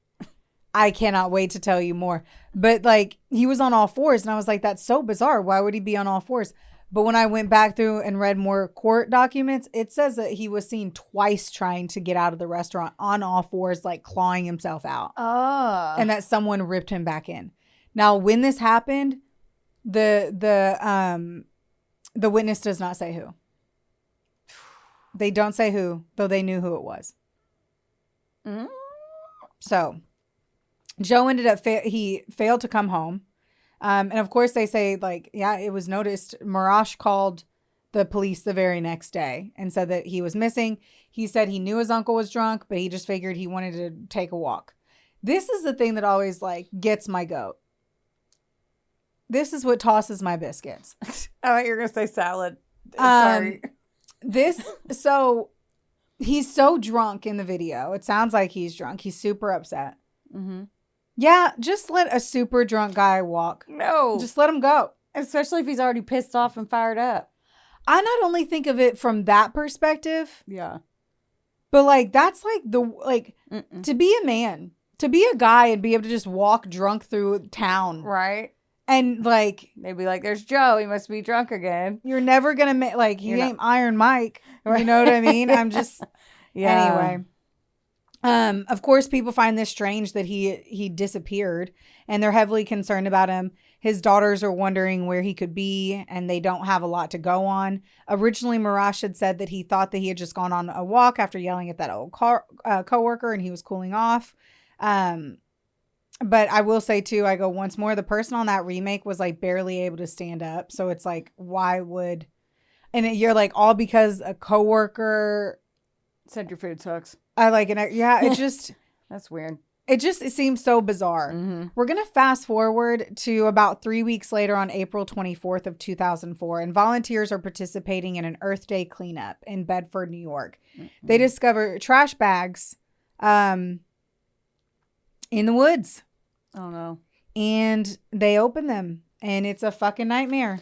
I cannot wait to tell you more. But like, he was on all fours and I was like, that's so bizarre, why would he be on all fours? But when I went back through and read more court documents, it says that he was seen twice trying to get out of the restaurant on all fours, like clawing himself out. Oh. And that someone ripped him back in. Now, when this happened, the witness does not say who. They don't say who, though they knew who it was. Mm. So, Joe ended up, he failed to come home. And of course they say, like, yeah, it was noticed. Marash called the police the very next day and said that he was missing. He said he knew his uncle was drunk, but he just figured he wanted to take a walk. This is the thing that always like gets my goat. This is what tosses my biscuits. I thought you were going to say salad. Sorry. So he's so drunk in the video. It sounds like he's drunk. He's super upset. Mm-hmm. Yeah, just let a super drunk guy walk. No. Just let him go. Especially if he's already pissed off and fired up. I not only think of it from that perspective. Yeah. But like, that's like to be a man, to be a guy and be able to just walk drunk through town. Right. And like, they'd be like, there's Joe. He must be drunk again. You're never going to make, like, he ain't Iron Mike. You know what I mean? I'm just, yeah. Anyway. Of course, people find this strange that he disappeared and they're heavily concerned about him. His daughters are wondering where he could be and they don't have a lot to go on. Originally, Marash had said that he thought that he had just gone on a walk after yelling at that old coworker and he was cooling off. But I will say too, I go once more, the person on that remake was like barely able to stand up. So it's like, why would, and you're like, all because a coworker said your food sucks. It just, that's weird. It seems so bizarre. Mm-hmm. We're going to fast forward to about 3 weeks later on April 24th of 2004. And volunteers are participating in an Earth Day cleanup in Bedford, New York. Mm-hmm. They discover trash bags in the woods. Oh, no. And they open them and it's a fucking nightmare.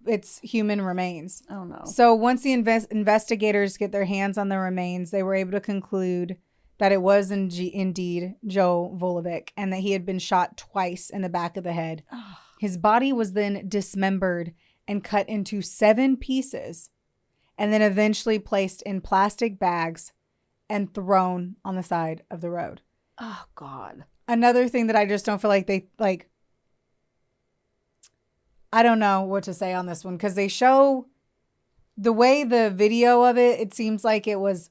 It's human remains. Oh, no. So once the investigators get their hands on the remains, they were able to conclude that it was indeed Joe Vulevic and that he had been shot twice in the back of the head. His body was then dismembered and cut into 7 pieces and then eventually placed in plastic bags and thrown on the side of the road. Oh, God. another thing that I just don't feel like they like. I don't know what to say on this one because they show the way the video of it. It seems like it was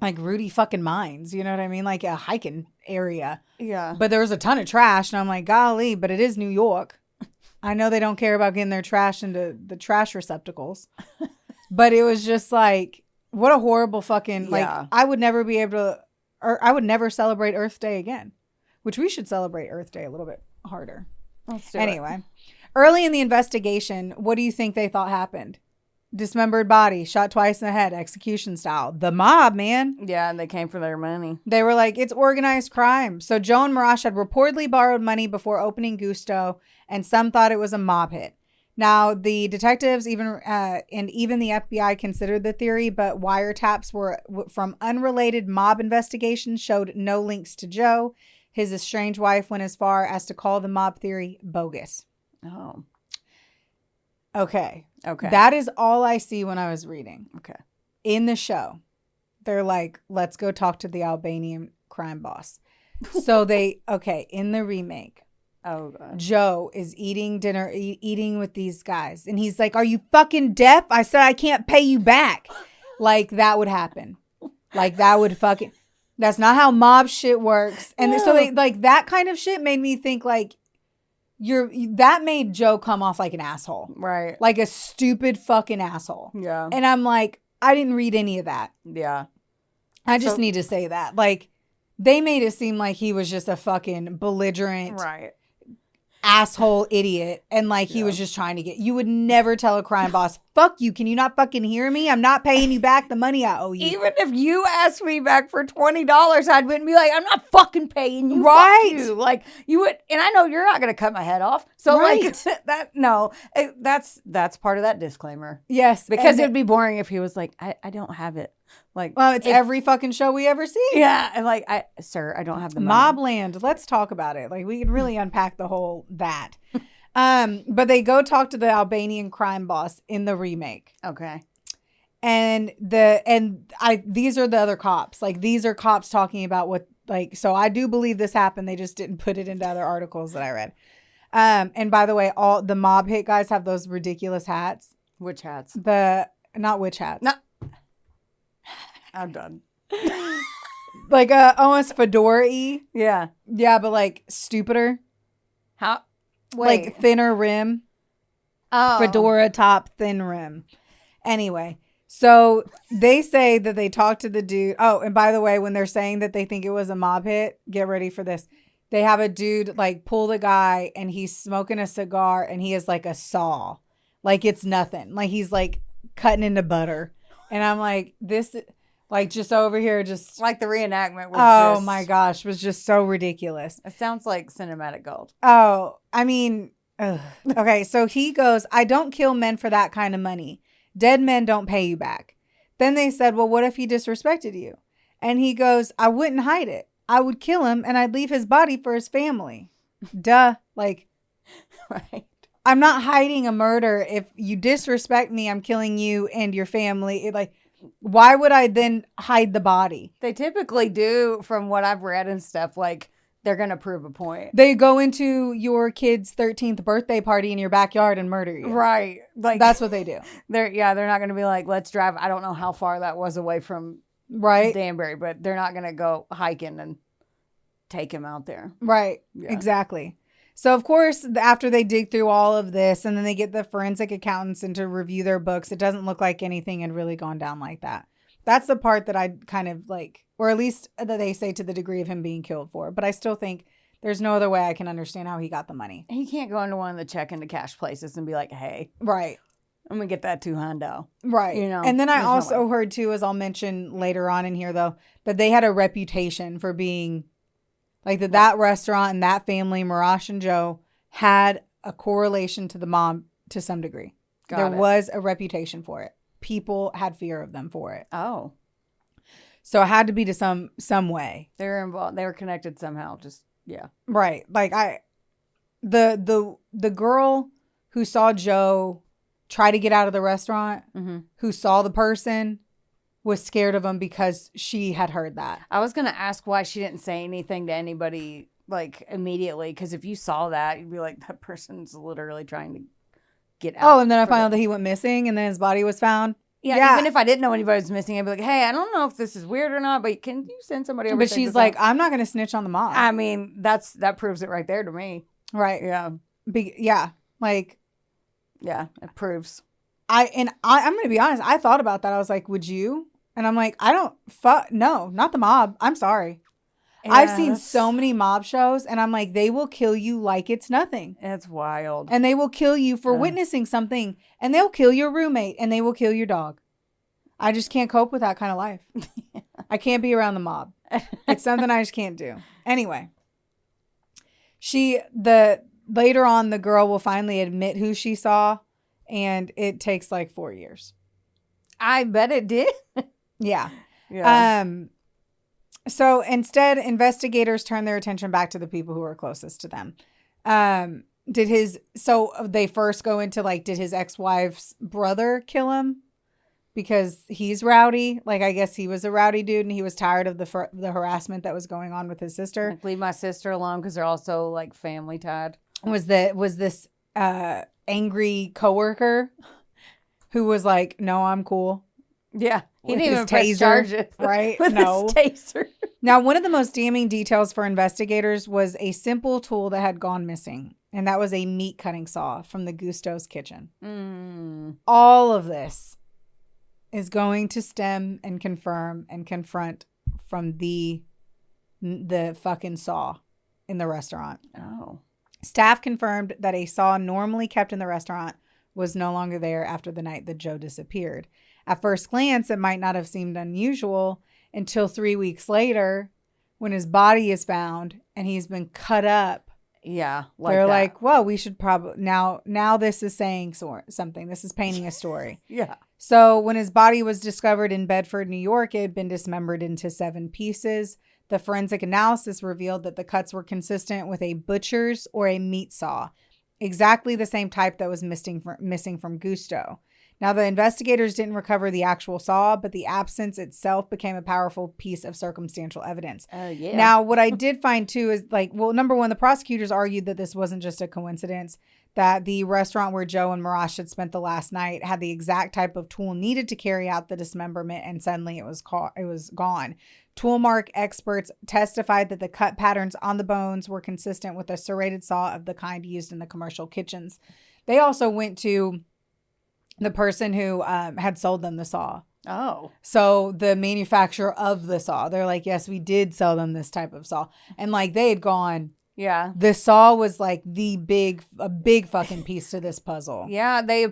like Rudy fucking Mines. You know what I mean? Like a hiking area. Yeah. But there was a ton of trash, and I'm like, golly, but it is New York. I know they don't care about getting their trash into the trash receptacles, but it was just like, what a horrible fucking like. I would never be able to, or I would never celebrate Earth Day again, which we should celebrate Earth Day a little bit harder. Let's do anyway. it. Early in the investigation, what do you think they thought happened? Dismembered body, shot twice in the head, execution style. The mob, man. Yeah, and they came for their money. They were like, it's organized crime. So Joe and Marash had reportedly borrowed money before opening Gusto, and some thought it was a mob hit. Now, the detectives and even the FBI considered the theory, but wiretaps were from unrelated mob investigations showed no links to Joe. His estranged wife went as far as to call the mob theory bogus. Oh. Okay. Okay. That is all I see when I was reading. Okay. In the show, they're like, let's go talk to the Albanian crime boss. So in the remake, oh God. Joe is eating dinner, eating with these guys. And he's like, are you fucking deaf? I said, I can't pay you back. Like that would happen. Like that would fucking, that's not how mob shit works. And so they like that kind of shit made me think like, that made Joe come off like an asshole. Right. Like a stupid fucking asshole. Yeah. And I'm like, I didn't read any of that. Yeah. I just need to say that. Like, they made it seem like he was just a fucking belligerent asshole idiot. And like he was just trying to you would never tell a crime boss, fuck you. Can you not fucking hear me? I'm not paying you back the money I owe you. Even if you asked me back for $20, I wouldn't be like, I'm not fucking paying you. Right. Fuck you. Like you would, and I know you're not going to cut my head off. So like that's part of that disclaimer. Yes. Because it would be boring if he was like, I don't have it. Like, well, it's every fucking show we ever see. Yeah. And like, sir, I don't have the money. Mobland. Let's talk about it. Like we can really unpack the whole that. But they go talk to the Albanian crime boss in the remake. Okay. And these are the other cops. Like these are cops talking about what like, so I do believe this happened. They just didn't put it into other articles that I read. And by the way, all the mob hit guys have those ridiculous hats. Which hats? Not witch hats. No. I'm done. Like almost fedora-y. Yeah. Yeah, but like stupider. How? Wait. Like thinner rim. Oh. Fedora top, thin rim. Anyway, so they say that they talked to the dude. Oh, and by the way, when they're saying that they think it was a mob hit, get ready for this. They have a dude like pull the guy and he's smoking a cigar and he has like a saw. Like it's nothing. Like he's like cutting into butter. And I'm like, this... Like just over here, just like the reenactment was my gosh, was just so ridiculous. It sounds like cinematic gold. Oh, I mean, okay. So he goes, I don't kill men for that kind of money. Dead men don't pay you back. Then they said, well, what if he disrespected you? And he goes, I wouldn't hide it. I would kill him and I'd leave his body for his family. Duh. Like, right. I'm not hiding a murder. If you disrespect me, I'm killing you and your family. Why would I then hide the body? They typically do, from what I've read and stuff, like they're going to prove a point. They go into your kid's 13th birthday party in your backyard and murder you. Right. Like that's what they do. They're not going to be like, let's drive. I don't know how far that was away from Danbury, but they're not going to go hiking and take him out there. Right. Yeah. Exactly. So, of course, after they dig through all of this and then they get the forensic accountants in to review their books, it doesn't look like anything had really gone down like that. That's the part that I kind of like, or at least that they say to the degree of him being killed for. But I still think there's no other way I can understand how he got the money. He can't go into one of the check into cash places and be like, hey. Right. I'm going to get that $200. Right. You know, and then I also heard too, as I'll mention later on in here though, that they had a reputation for being like that restaurant and that family, Marash and Joe, had a correlation to the mom to some degree. There was a reputation for it. People had fear of them for it. Oh. So it had to be to some way. They were involved. They were connected somehow. Just, yeah. Right. Like the girl who saw Joe try to get out of the restaurant, who saw the person, was scared of him because she had heard that. I was going to ask why she didn't say anything to anybody like immediately, because if you saw that, you'd be like, that person's literally trying to get out. Oh, and then I found out that he went missing and then his body was found. Yeah, even if I didn't know anybody was missing, I'd be like, hey, I don't know if this is weird or not, but can you send somebody over? But she's like, I'm not going to snitch on the mob. I mean, that proves it right there to me. Right. Yeah. Yeah. Like. Yeah, it proves. I'm going to be honest. I thought about that. I was like, would you? And I'm like, no, not the mob. I'm sorry. Yeah, I've seen so many mob shows and I'm like, they will kill you like it's nothing. It's wild. And they will kill you for witnessing something and they'll kill your roommate and they will kill your dog. I just can't cope with that kind of life. I can't be around the mob. It's something I just can't do. Anyway, later on, the girl will finally admit who she saw and it takes like 4 years. I bet it did. Yeah. So instead, investigators turn their attention back to the people who were closest to them. So they first go into like, did his ex-wife's brother kill him? Because he's rowdy. Like, I guess he was a rowdy dude and he was tired of the harassment that was going on with his sister. Like, leave my sister alone because they're also like family tied. Was this angry coworker who was like, no, I'm cool. Yeah. He didn't even press charges. Right? With No. his taser. Now, one of the most damning details for investigators was a simple tool that had gone missing. And that was a meat cutting saw from the Gusto's kitchen. All of this is going to stem and confirm and confront from the fucking saw in the restaurant. Oh. Staff confirmed that a saw normally kept in the restaurant was no longer there after the night that Joe disappeared. At first glance, it might not have seemed unusual until 3 weeks later when his body is found and he's been cut up. Yeah. They're like, well, we should probably now this is saying something. This is painting a story. Yeah. So when his body was discovered in Bedford, New York, it had been dismembered into 7 pieces. The forensic analysis revealed that the cuts were consistent with a butcher's or a meat saw, exactly the same type that was missing from Gusto. Now, the investigators didn't recover the actual saw, but the absence itself became a powerful piece of circumstantial evidence. Yeah. Now, what I did find, too, is number one, the prosecutors argued that this wasn't just a coincidence, that the restaurant where Joe and Marash had spent the last night had the exact type of tool needed to carry out the dismemberment, and suddenly it was gone. Toolmark experts testified that the cut patterns on the bones were consistent with a serrated saw of the kind used in the commercial kitchens. They also went to the person who had sold them the saw. Oh. So the manufacturer of the saw, they're like, yes, we did sell them this type of saw. And like they had gone, yeah, the saw was like a big fucking piece to this puzzle. Yeah, they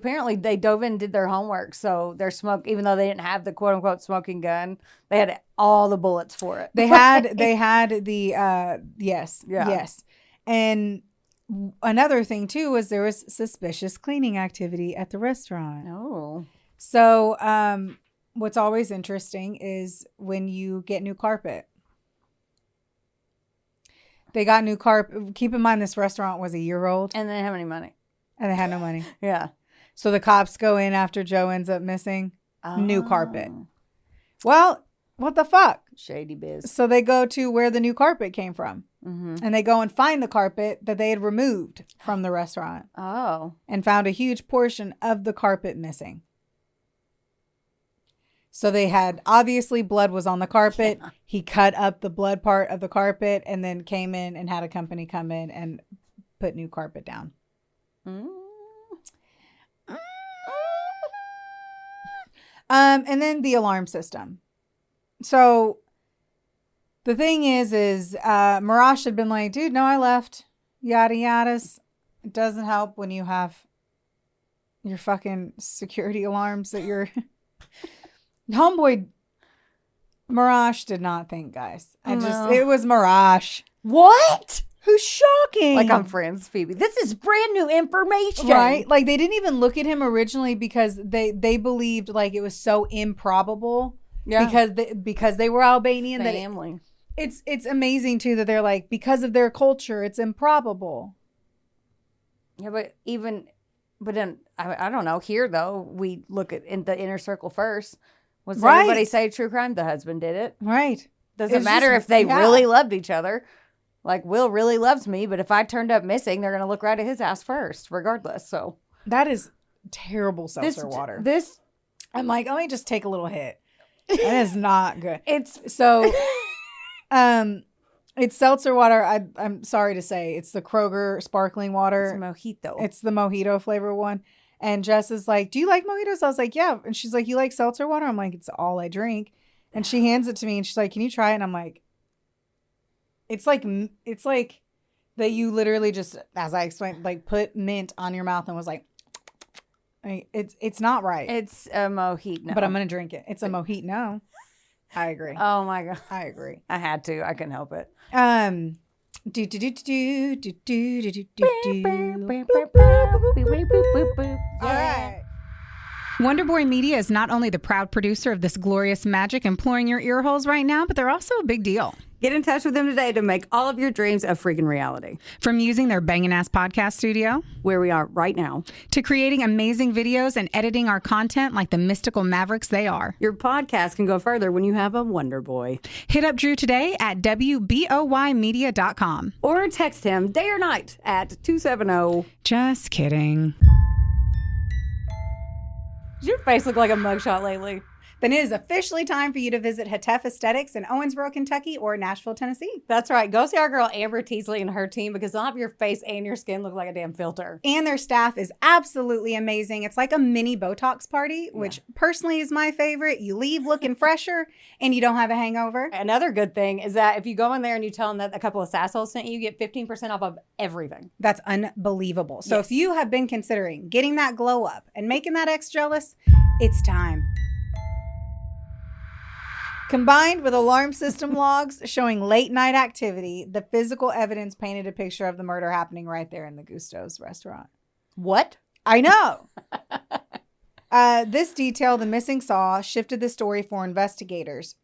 dove in and did their homework. So their even though they didn't have the quote unquote smoking gun, they had all the bullets for it. They had the yes. Yeah. Yes. And another thing too was there was suspicious cleaning activity at the restaurant. Oh. So what's always interesting is when you get new carpet. They got new carpet. Keep in mind this restaurant was a year old. And they didn't have any money. And they had no money. Yeah. So the cops go in after Joe ends up missing. Oh. New carpet. Well, what the fuck? Shady biz. So they go to where the new carpet came from. Mm-hmm. And they go and find the carpet that they had removed from the restaurant. Oh. And found a huge portion of the carpet missing. So they had, obviously blood was on the carpet. Yeah. He cut up the blood part of the carpet and then came in and had a company come in and put new carpet down. And then the alarm system. So the thing is Marash had been like, dude, no, I left. Yada yadas. It doesn't help when you have your fucking security alarms that you're... Homeboy Marash did not think, guys. It was Marash. What? Who's shocking? Like, I'm friends, Phoebe. This is brand new information. Right? Like, they didn't even look at him originally because they believed, like, it was so improbable. Yeah. Because they were Albanian. Family. That it's amazing, too, that they're like, because of their culture, it's improbable. Yeah, but then, I don't know. Here, though, we look at in the inner circle first. What's Right. everybody say? True crime. The husband did it. Right. Doesn't It's matter just- if they yeah. really loved each other. Like, Will really loves me, but if I turned up missing, they're going to look right at his ass first, regardless. So That is terrible seltzer water. This I'm like, let me just take a little hit. That is not good. it's So, it's seltzer water. I'm sorry to say, it's the Kroger sparkling it's water. mojito. It's the mojito flavor one. And Jess is like, do you like mojitos? I was like, yeah. And she's like, you like seltzer water? I'm like, it's all I drink. And she hands it to me and she's like, can you try it? And I'm like, it's like that you literally just, as I explained, like put mint on your mouth and was like, it's not right. It's a mojito. But I'm going to drink it. It's a mojito. No. I agree. Oh my God. I agree. I had to. I couldn't help it. Do do do do do do do do do. All right. Wonderboy Media is not only the proud producer of this glorious magic employing your ear holes right now, but they're also a big deal. Get in touch with them today to make all of your dreams a freaking reality. From using their bangin' ass podcast studio, Where we are right now, to creating amazing videos and editing our content like the mystical mavericks they are. your podcast can go further when you have a Wonder Boy. Hit up Drew today at wboymedia.com. Or text him day or night at 270. Just kidding. Does your face look like a mugshot lately? Then it is officially time for you to visit Hetef Aesthetics in Owensboro, Kentucky or Nashville, Tennessee. That's right. Go see our girl Amber Teasley and her team because they'll have your face and your skin look like a damn filter. And their staff is absolutely amazing. It's like a mini Botox party, which personally is my favorite. You leave looking fresher and you don't have a hangover. Another good thing is that if you go in there and you tell them that a couple of sassholes sent you, you get 15% off of everything. That's unbelievable. So if you have been considering getting that glow up and making that ex jealous, it's time. Combined with alarm system logs showing late night activity, the physical evidence painted a picture of the murder happening right there in the Gusto's restaurant. What? I know. This detail, the missing saw, shifted the story for investigators.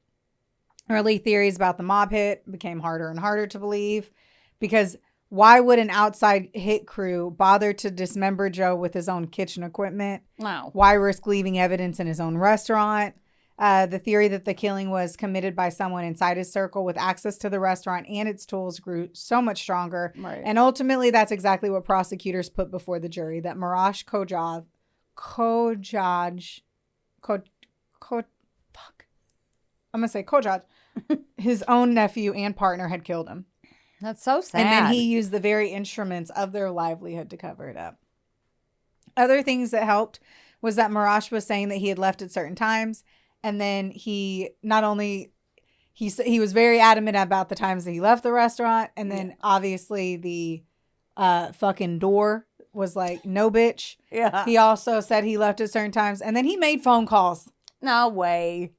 Early theories about the mob hit became harder and harder to believe because why would an outside hit crew bother to dismember Joe with his own kitchen equipment? Wow. Why risk leaving evidence in his own restaurant? The theory that the killing was committed by someone inside his circle with access to the restaurant and its tools grew so much stronger. Right. And ultimately, that's exactly what prosecutors put before the jury, that Marash Gojcaj, his own nephew and partner had killed him. That's so sad. And then he used the very instruments of their livelihood to cover it up. Other things that helped was that Marash was saying that he had left at certain times. And then he was very adamant about the times that he left the restaurant. And then obviously the fucking door was like, no, bitch. Yeah. He also said he left at certain times. And then he made phone calls. No way.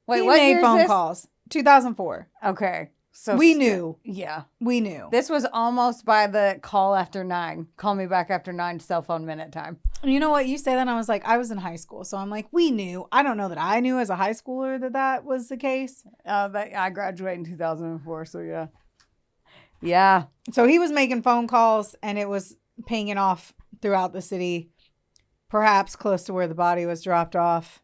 Wait, he what made year is phone this? calls. 2004. Okay. So We knew. Yeah. We knew. This was almost by the call after 9. Call me back after 9 cell phone minute time. You know what? You say that, and I was like, I was in high school. So I'm like, we knew. I don't know that I knew as a high schooler that was the case. I graduated in 2004, so yeah. Yeah. So he was making phone calls, and it was pinging off throughout the city, perhaps close to where the body was dropped off.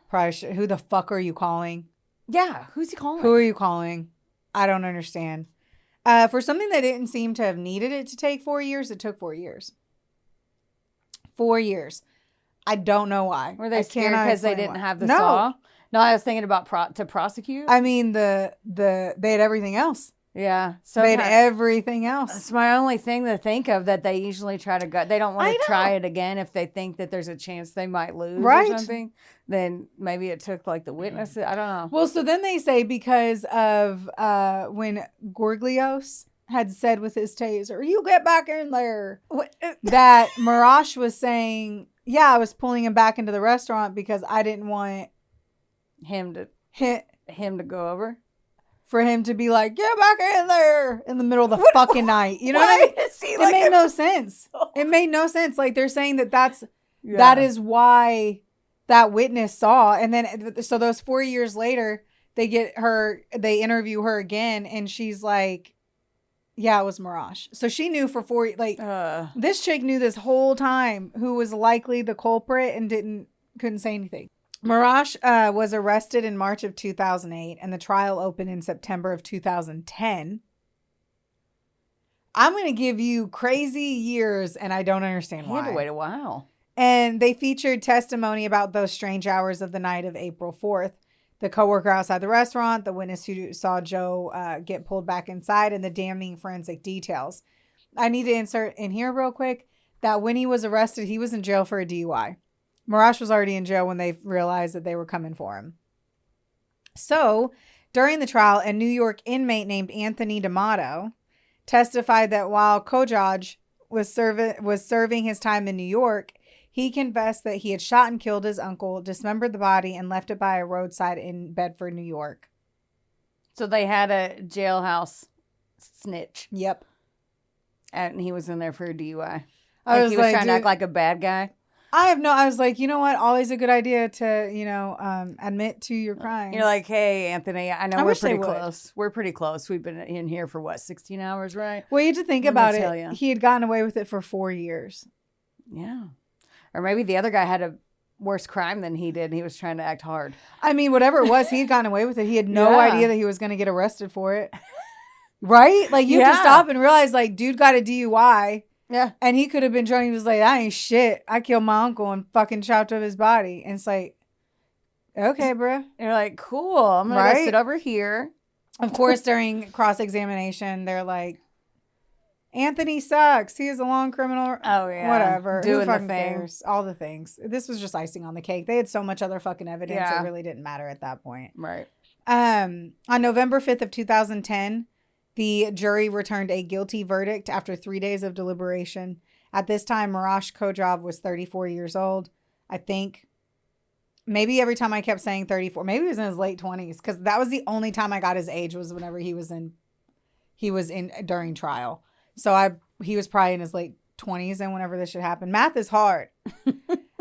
Probably who the fuck are you calling? Yeah. Who's he calling? Who are you calling? I don't understand. For something that didn't seem to have needed it to take 4 years, it took 4 years. 4 years. I don't know why. Were they scared because they didn't have the No. saw? No, I was thinking about to prosecute. I mean, they had everything else. Yeah. They had everything else. That's my only thing to think of that they usually try to go. They don't want I to know. try it again if they think that there's a chance they might lose Right. or something. Then maybe it took like the witnesses. I don't know. Well, so then they say because of when Gorglios had said with his taser, "You get back in there," that Marash was saying, "Yeah, I was pulling him back into the restaurant because I didn't want him to go over." For him to be like, get back in there in the middle of the fucking night. You know what I mean? It made no sense. It made no sense. Like they're saying that is why that witness saw. And then, so those 4 years later, they interview her again. And she's like, yeah, it was Marash. So she knew for this chick knew this whole time who was likely the culprit and couldn't say anything. Marash was arrested in March of 2008, and the trial opened in September of 2010. I'm going to give you crazy years, and I don't understand He why. had to wait a while. And they featured testimony about those strange hours of the night of April 4th. The coworker outside the restaurant, the witness who saw Joe get pulled back inside, and the damning forensic details. I need to insert in here real quick that when he was arrested, he was in jail for a DUI. Marash was already in jail when they realized that they were coming for him. So, during the trial, a New York inmate named Anthony D'Amato testified that while Gojcaj was serving his time in New York, he confessed that he had shot and killed his uncle, dismembered the body, and left it by a roadside in Bedford, New York. So they had a jailhouse snitch. Yep. And he was in there for a DUI. I was he was like, trying to act like a bad guy. I was like, you know what? Always a good idea to, admit to your crimes. You're like, hey, Anthony, I know we're wish they pretty would. close. We're pretty close. We've been in here for 16 hours, right? Well, you have to think Let me about tell it. ya. He had gotten away with it for 4 years. Yeah. Or maybe the other guy had a worse crime than he did. And he was trying to act hard. I mean, whatever it was, he had gotten away with it. He had no Yeah. idea that he was going to get arrested for it. Right? Like, you have to Yeah. stop and realize, like, dude got a DUI. Yeah. And he could have been drunk. He was like, I ain't shit. I killed my uncle and fucking chopped up his body. And it's like, okay, bro. And you're like, cool. I'm going to Right? sit over here. Of course, during cross-examination, they're like, Anthony sucks. He is a long criminal. Oh, yeah. Whatever. Who Doing the fucking thing. cares? All the things. This was just icing on the cake. They had so much other fucking evidence. Yeah. It really didn't matter at that point. Right. On November 5th of 2010, the jury returned a guilty verdict after 3 days of deliberation. At this time, Marash Gojcaj was 34 years old. I think maybe every time I kept saying 34, maybe he was in his late 20s, because that was the only time I got his age was whenever he was in during trial. So he was probably in his late 20s and whenever this should happen. Math is hard.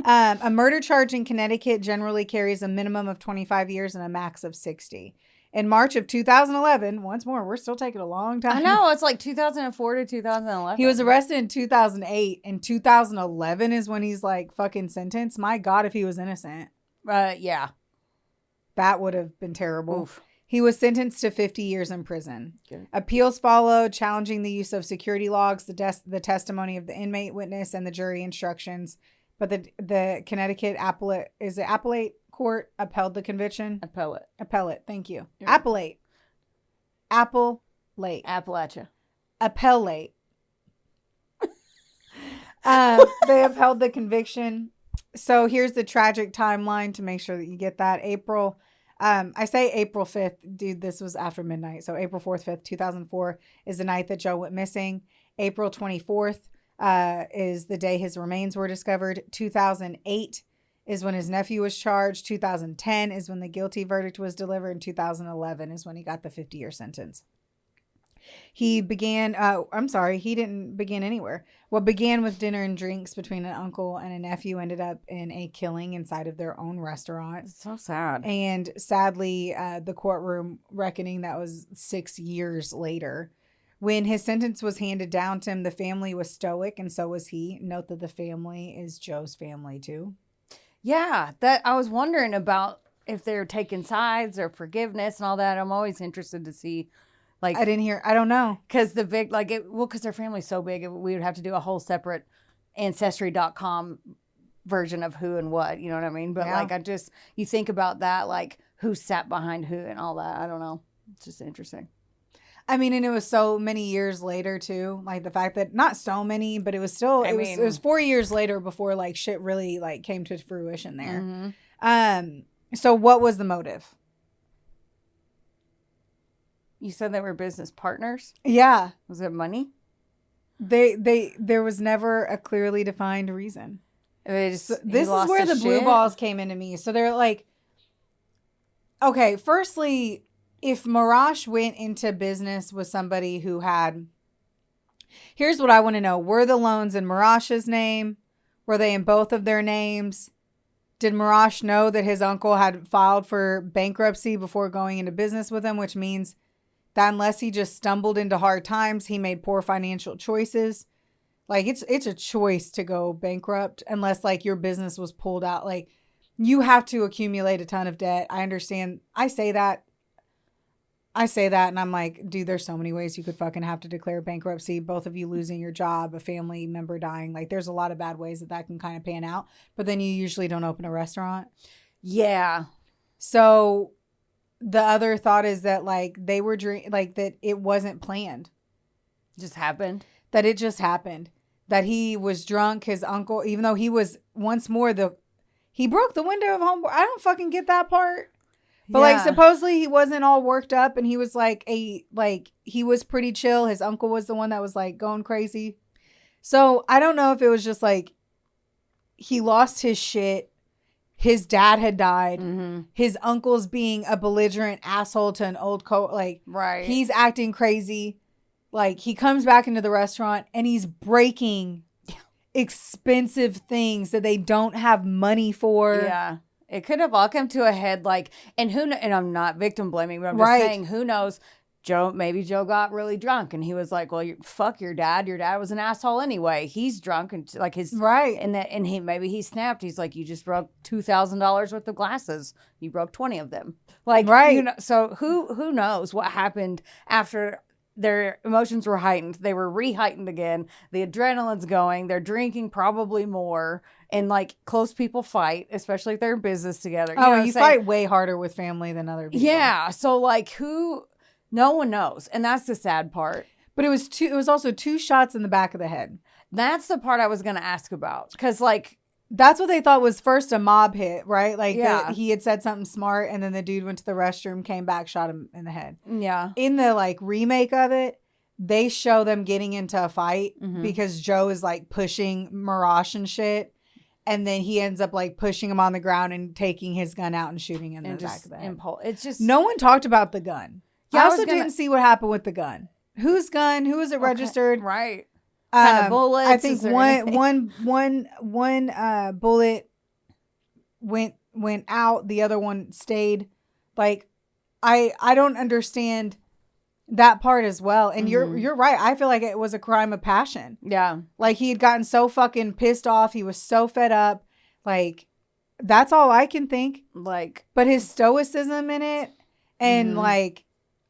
A murder charge in Connecticut generally carries a minimum of 25 years and a max of 60. In March of 2011, once more, we're still taking a long time. I know. It's like 2004 to 2011. He was arrested in 2008. In 2011 is when he's like fucking sentenced. My God, if he was innocent. Yeah. That would have been terrible. Oof. He was sentenced to 50 years in prison. Good. Appeals followed, challenging the use of security logs, the testimony of the inmate witness, and the jury instructions. But the Connecticut appellate court upheld the conviction. Appellate. Thank you. Yeah. Appellate. Appalachia. Appellate. They upheld the conviction. So here's the tragic timeline to make sure that you get that. I say April 5th. Dude, this was after midnight. So April 4th, 5th, 2004 is the night that Joe went missing. April 24th is the day his remains were discovered. 2008 is when his nephew was charged. 2010 is when the guilty verdict was delivered. And 2011 is when he got the 50-year sentence. He began, he didn't begin anywhere. What began with dinner and drinks between an uncle and a nephew ended up in a killing inside of their own restaurant. It's so sad. And sadly, the courtroom reckoning that was 6 years later. When his sentence was handed down to him, the family was stoic, and so was he. Note that the family is Joe's family, too. Yeah, that I was wondering about if they're taking sides or forgiveness and all that. I'm always interested to see. Like, I don't know. Because because their family's so big, we would have to do a whole separate Ancestry.com version of who and what, you know what I mean? But Yeah. You think about that, like who sat behind who and all that. I don't know. It's just interesting. I mean, and it was so many years later too. Like the fact that not so many, but it was still, it was 4 years later before like shit really like came to fruition there. Mm-hmm. So what was the motive? You said they were business partners? Yeah. Was it money? There was never a clearly defined reason. This is where the blue balls came into me. So they're like, okay, firstly, if Marash went into business with somebody who had, here's what I want to know. Were the loans in Marash's name? Were they in both of their names? Did Marash know that his uncle had filed for bankruptcy before going into business with him, which means that unless he just stumbled into hard times, he made poor financial choices. Like it's a choice to go bankrupt unless like your business was pulled out. Like you have to accumulate a ton of debt. I understand. I say that and I'm like, dude, there's so many ways you could fucking have to declare bankruptcy. Both of you losing your job, a family member dying. Like, there's a lot of bad ways that can kind of pan out. But then you usually don't open a restaurant. Yeah. So the other thought is that, like, they were that it wasn't planned. Just happened. That it just happened. That he was drunk. His uncle, even though he was once more he broke the window of home. I don't fucking get that part. But like, supposedly he wasn't all worked up, and he was he was pretty chill. His uncle was the one that was like going crazy. So I don't know if it was just like he lost his shit. His dad had died. Mm-hmm. His uncle's being a belligerent asshole to an old right. He's acting crazy. Like, he comes back into the restaurant and he's breaking expensive things that they don't have money for. Yeah. It could have all come to a head, like, and I'm not victim blaming, but I'm just saying, who knows? Maybe Joe got really drunk and he was like, well, fuck your dad. Your dad was an asshole anyway. He's drunk and like his, right. And maybe he snapped. He's like, you just broke $2,000 worth of glasses. You broke 20 of them. Like, right. So who knows what happened after their emotions were heightened. They were re-heightened again. The adrenaline's going. They're drinking probably more. And like, close people fight, especially if they're in business together. You fight way harder with family than other people. Yeah. So like, no one knows. And that's the sad part. But it was also 2 shots in the back of the head. That's the part I was going to ask about. Because like, that's what they thought was first a mob hit, right? Like, he had said something smart, and then the dude went to the restroom, came back, shot him in the head. Yeah. In the like remake of it, they show them getting into a fight because Joe is like pushing Marash and shit. And then he ends up like pushing him on the ground and taking his gun out and shooting him in the back of the head. It's just, no one talked about the gun. I also didn't see what happened with the gun. Whose gun? Who was it registered? Right. Kind of bullets. I think one bullet went out. The other one stayed. Like, I don't understand that part as well. And you're right. I feel like it was a crime of passion. Yeah. Like, he had gotten so fucking pissed off. He was so fed up. Like, that's all I can think. Like, but his stoicism in it, and like,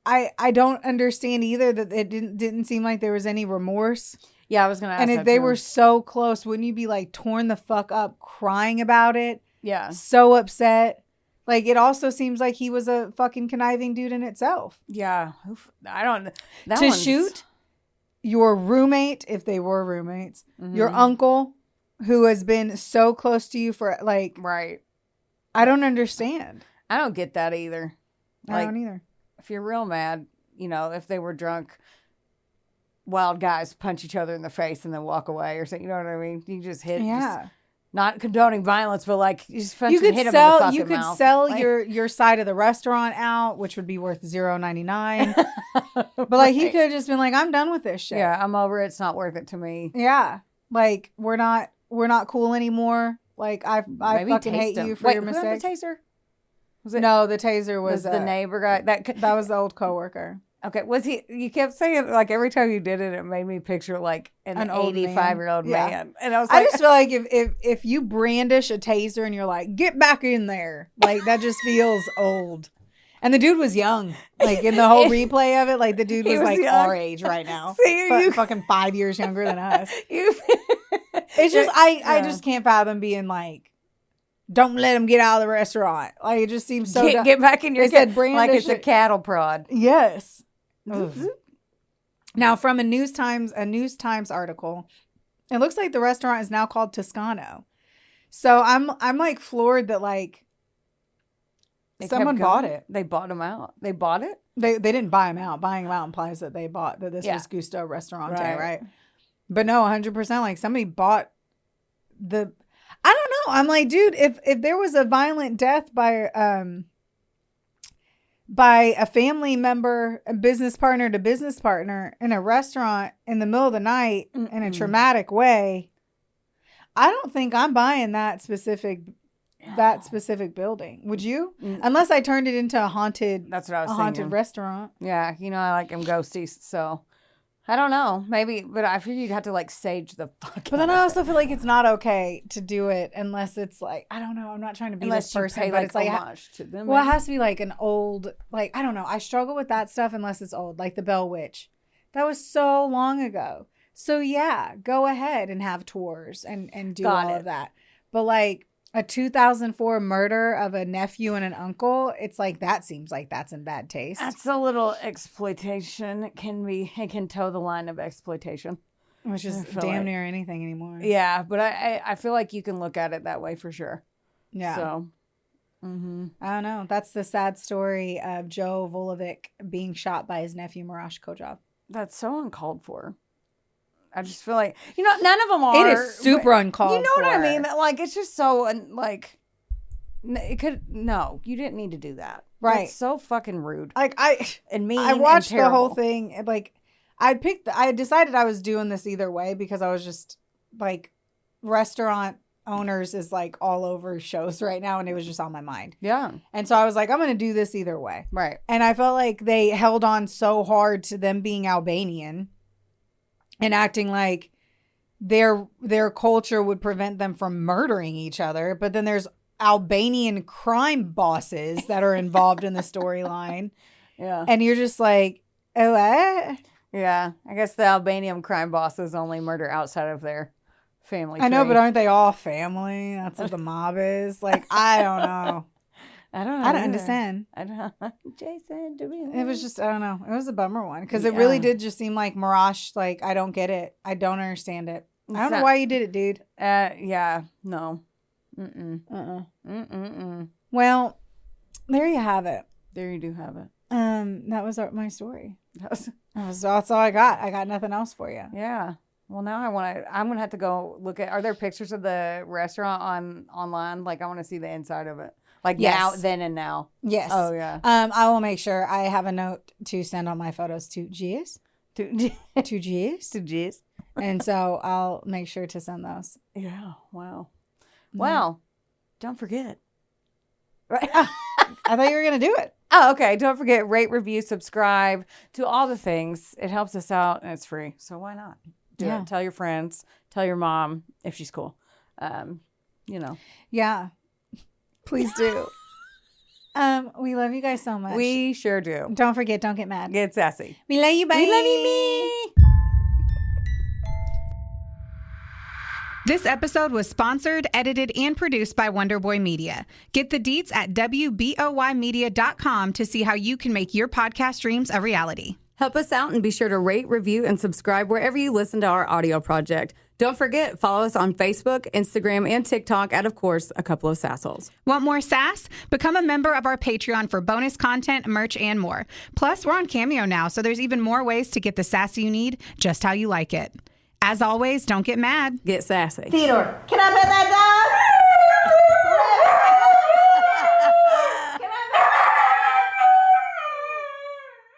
I don't understand either that it didn't seem like there was any remorse. Yeah, I was gonna ask. And if they were so close, wouldn't you be like torn the fuck up, crying about it? Yeah. So upset. Like, it also seems like he was a fucking conniving dude in itself. Yeah. I don't. To shoot your roommate, if they were roommates, your uncle, who has been so close to you for like. Right. I don't understand. I don't get that either. I don't either. If you're real mad, if they were drunk, wild guys punch each other in the face and then walk away or something. You know what I mean? You just hit. Yeah. Not condoning violence, but like you just hit him in the fucking You could mouth. sell your side of the restaurant out, which would be worth $0.99. But like, he could have just been like, I'm done with this shit. Yeah, I'm over it. It's not worth it to me. Yeah. Like, we're not cool anymore. Like, I fucking hate you for your mistake. Who had the taser? No, the taser was the neighbor guy. That was the old coworker. Okay, was he? You kept saying, like, every time you did it, it made me picture like an 85-year-old man. And I was like, I just feel like if you brandish a taser and you're like, get back in there, like, that just feels old. And the dude was young, like, in the whole replay of it, like, the dude was like young. Our age right now. See, fucking 5 years younger than us. It's just I just can't fathom being like, don't let him get out of the restaurant. Like, it just seems so. Get back in your. They said brandish like it's a cattle prod. Yes. Now, from a News Times article, it looks like the restaurant is now called Toscano. So I'm like floored that like someone bought it. They bought him out. They bought it. They didn't buy him out. Buying him out implies that they bought that this was Gusto Restaurante, right? But no, 100%. Like, somebody bought the. I don't know. I'm like, dude, if there was a violent death by a family member, a business partner to business partner in a restaurant in the middle of the night in a traumatic way, I don't think I'm buying that specific building. Would you? Unless I turned it into a haunted. That's what I was thinking. Haunted restaurant. Yeah, I like them ghosties, so I don't know. Maybe, but I feel you'd have to like sage the fuck. But then I also feel like it's not okay to do it unless it's like, I don't know. I'm not trying to be Unless this you person, pay but like it's like, homage to them. well, it has to be like an old, like, I don't know. I struggle with that stuff unless it's old, like the Bell Witch. That was so long ago. So yeah, go ahead and have tours and do Got all it. of that. But like a 2004 murder of a nephew and an uncle, it's like that seems like that's in bad taste. That's a little exploitation. It can toe the line of exploitation. Which is I feel damn like- near anything anymore. Yeah, but I feel like you can look at it that way for sure. Yeah. So, I don't know. That's the sad story of Joe Vulevic being shot by his nephew, Marash Gojcaj. that's so uncalled for. I just feel like, none of them are. It is super but uncalled for. You know what I mean? Like, it's just so, like, you didn't need to do that. Right. It's so fucking rude. Like, And mean I watched and the whole terrible. thing. And like, I decided I was doing this either way because I was just like, restaurant owners is like all over shows right now. And it was just on my mind. Yeah. And so I was like, I'm going to do this either way. Right. And I felt like they held on so hard to them being Albanian and acting like their culture would prevent them from murdering each other. But then there's Albanian crime bosses that are involved in the storyline. Yeah. And you're just like, oh, what? Yeah. I guess the Albanian crime bosses only murder outside of their family I know, tree. but aren't they all family? That's what the mob is. Like, I don't know. I don't know. I don't either. understand. I don't Jason, do we? It was just, I don't know. It was a bummer one because it really did just seem like Marash. Like, I don't get it. I don't understand it. I don't know why you did it, dude. Yeah. No. Well, there you have it. There you do have it. That was my story. That's all I got. I got nothing else for you. Yeah. Well, now I'm going to have to go look at, are there pictures of the restaurant online? Like, I want to see the inside of it. Like now, then and now. Yes. Oh, yeah. I will make sure I have a note to send all my photos to G's. To G's. To G's. And so I'll make sure to send those. Yeah. Wow. Well, don't forget. Right. I thought you were going to do it. Oh, okay. Don't forget, rate, review, subscribe, do all the things. It helps us out and it's free. So why not? Do it. Tell your friends. Tell your mom if she's cool. Yeah. Please do. We love you guys so much. We sure do. Don't forget, don't get mad. Get sassy. We love you, bye. We love you, me. This episode was sponsored, edited, and produced by Wonderboy Media. Get the deets at WBOYmedia.com to see how you can make your podcast dreams a reality. Help us out and be sure to rate, review, and subscribe wherever you listen to our audio project. Don't forget, follow us on Facebook, Instagram, and TikTok at, of course, A Couple of Sassholes. Want more sass? Become a member of our Patreon for bonus content, merch, and more. Plus, we're on Cameo now, so there's even more ways to get the sass you need just how you like it. As always, don't get mad. Get sassy. Theodore, can I bet that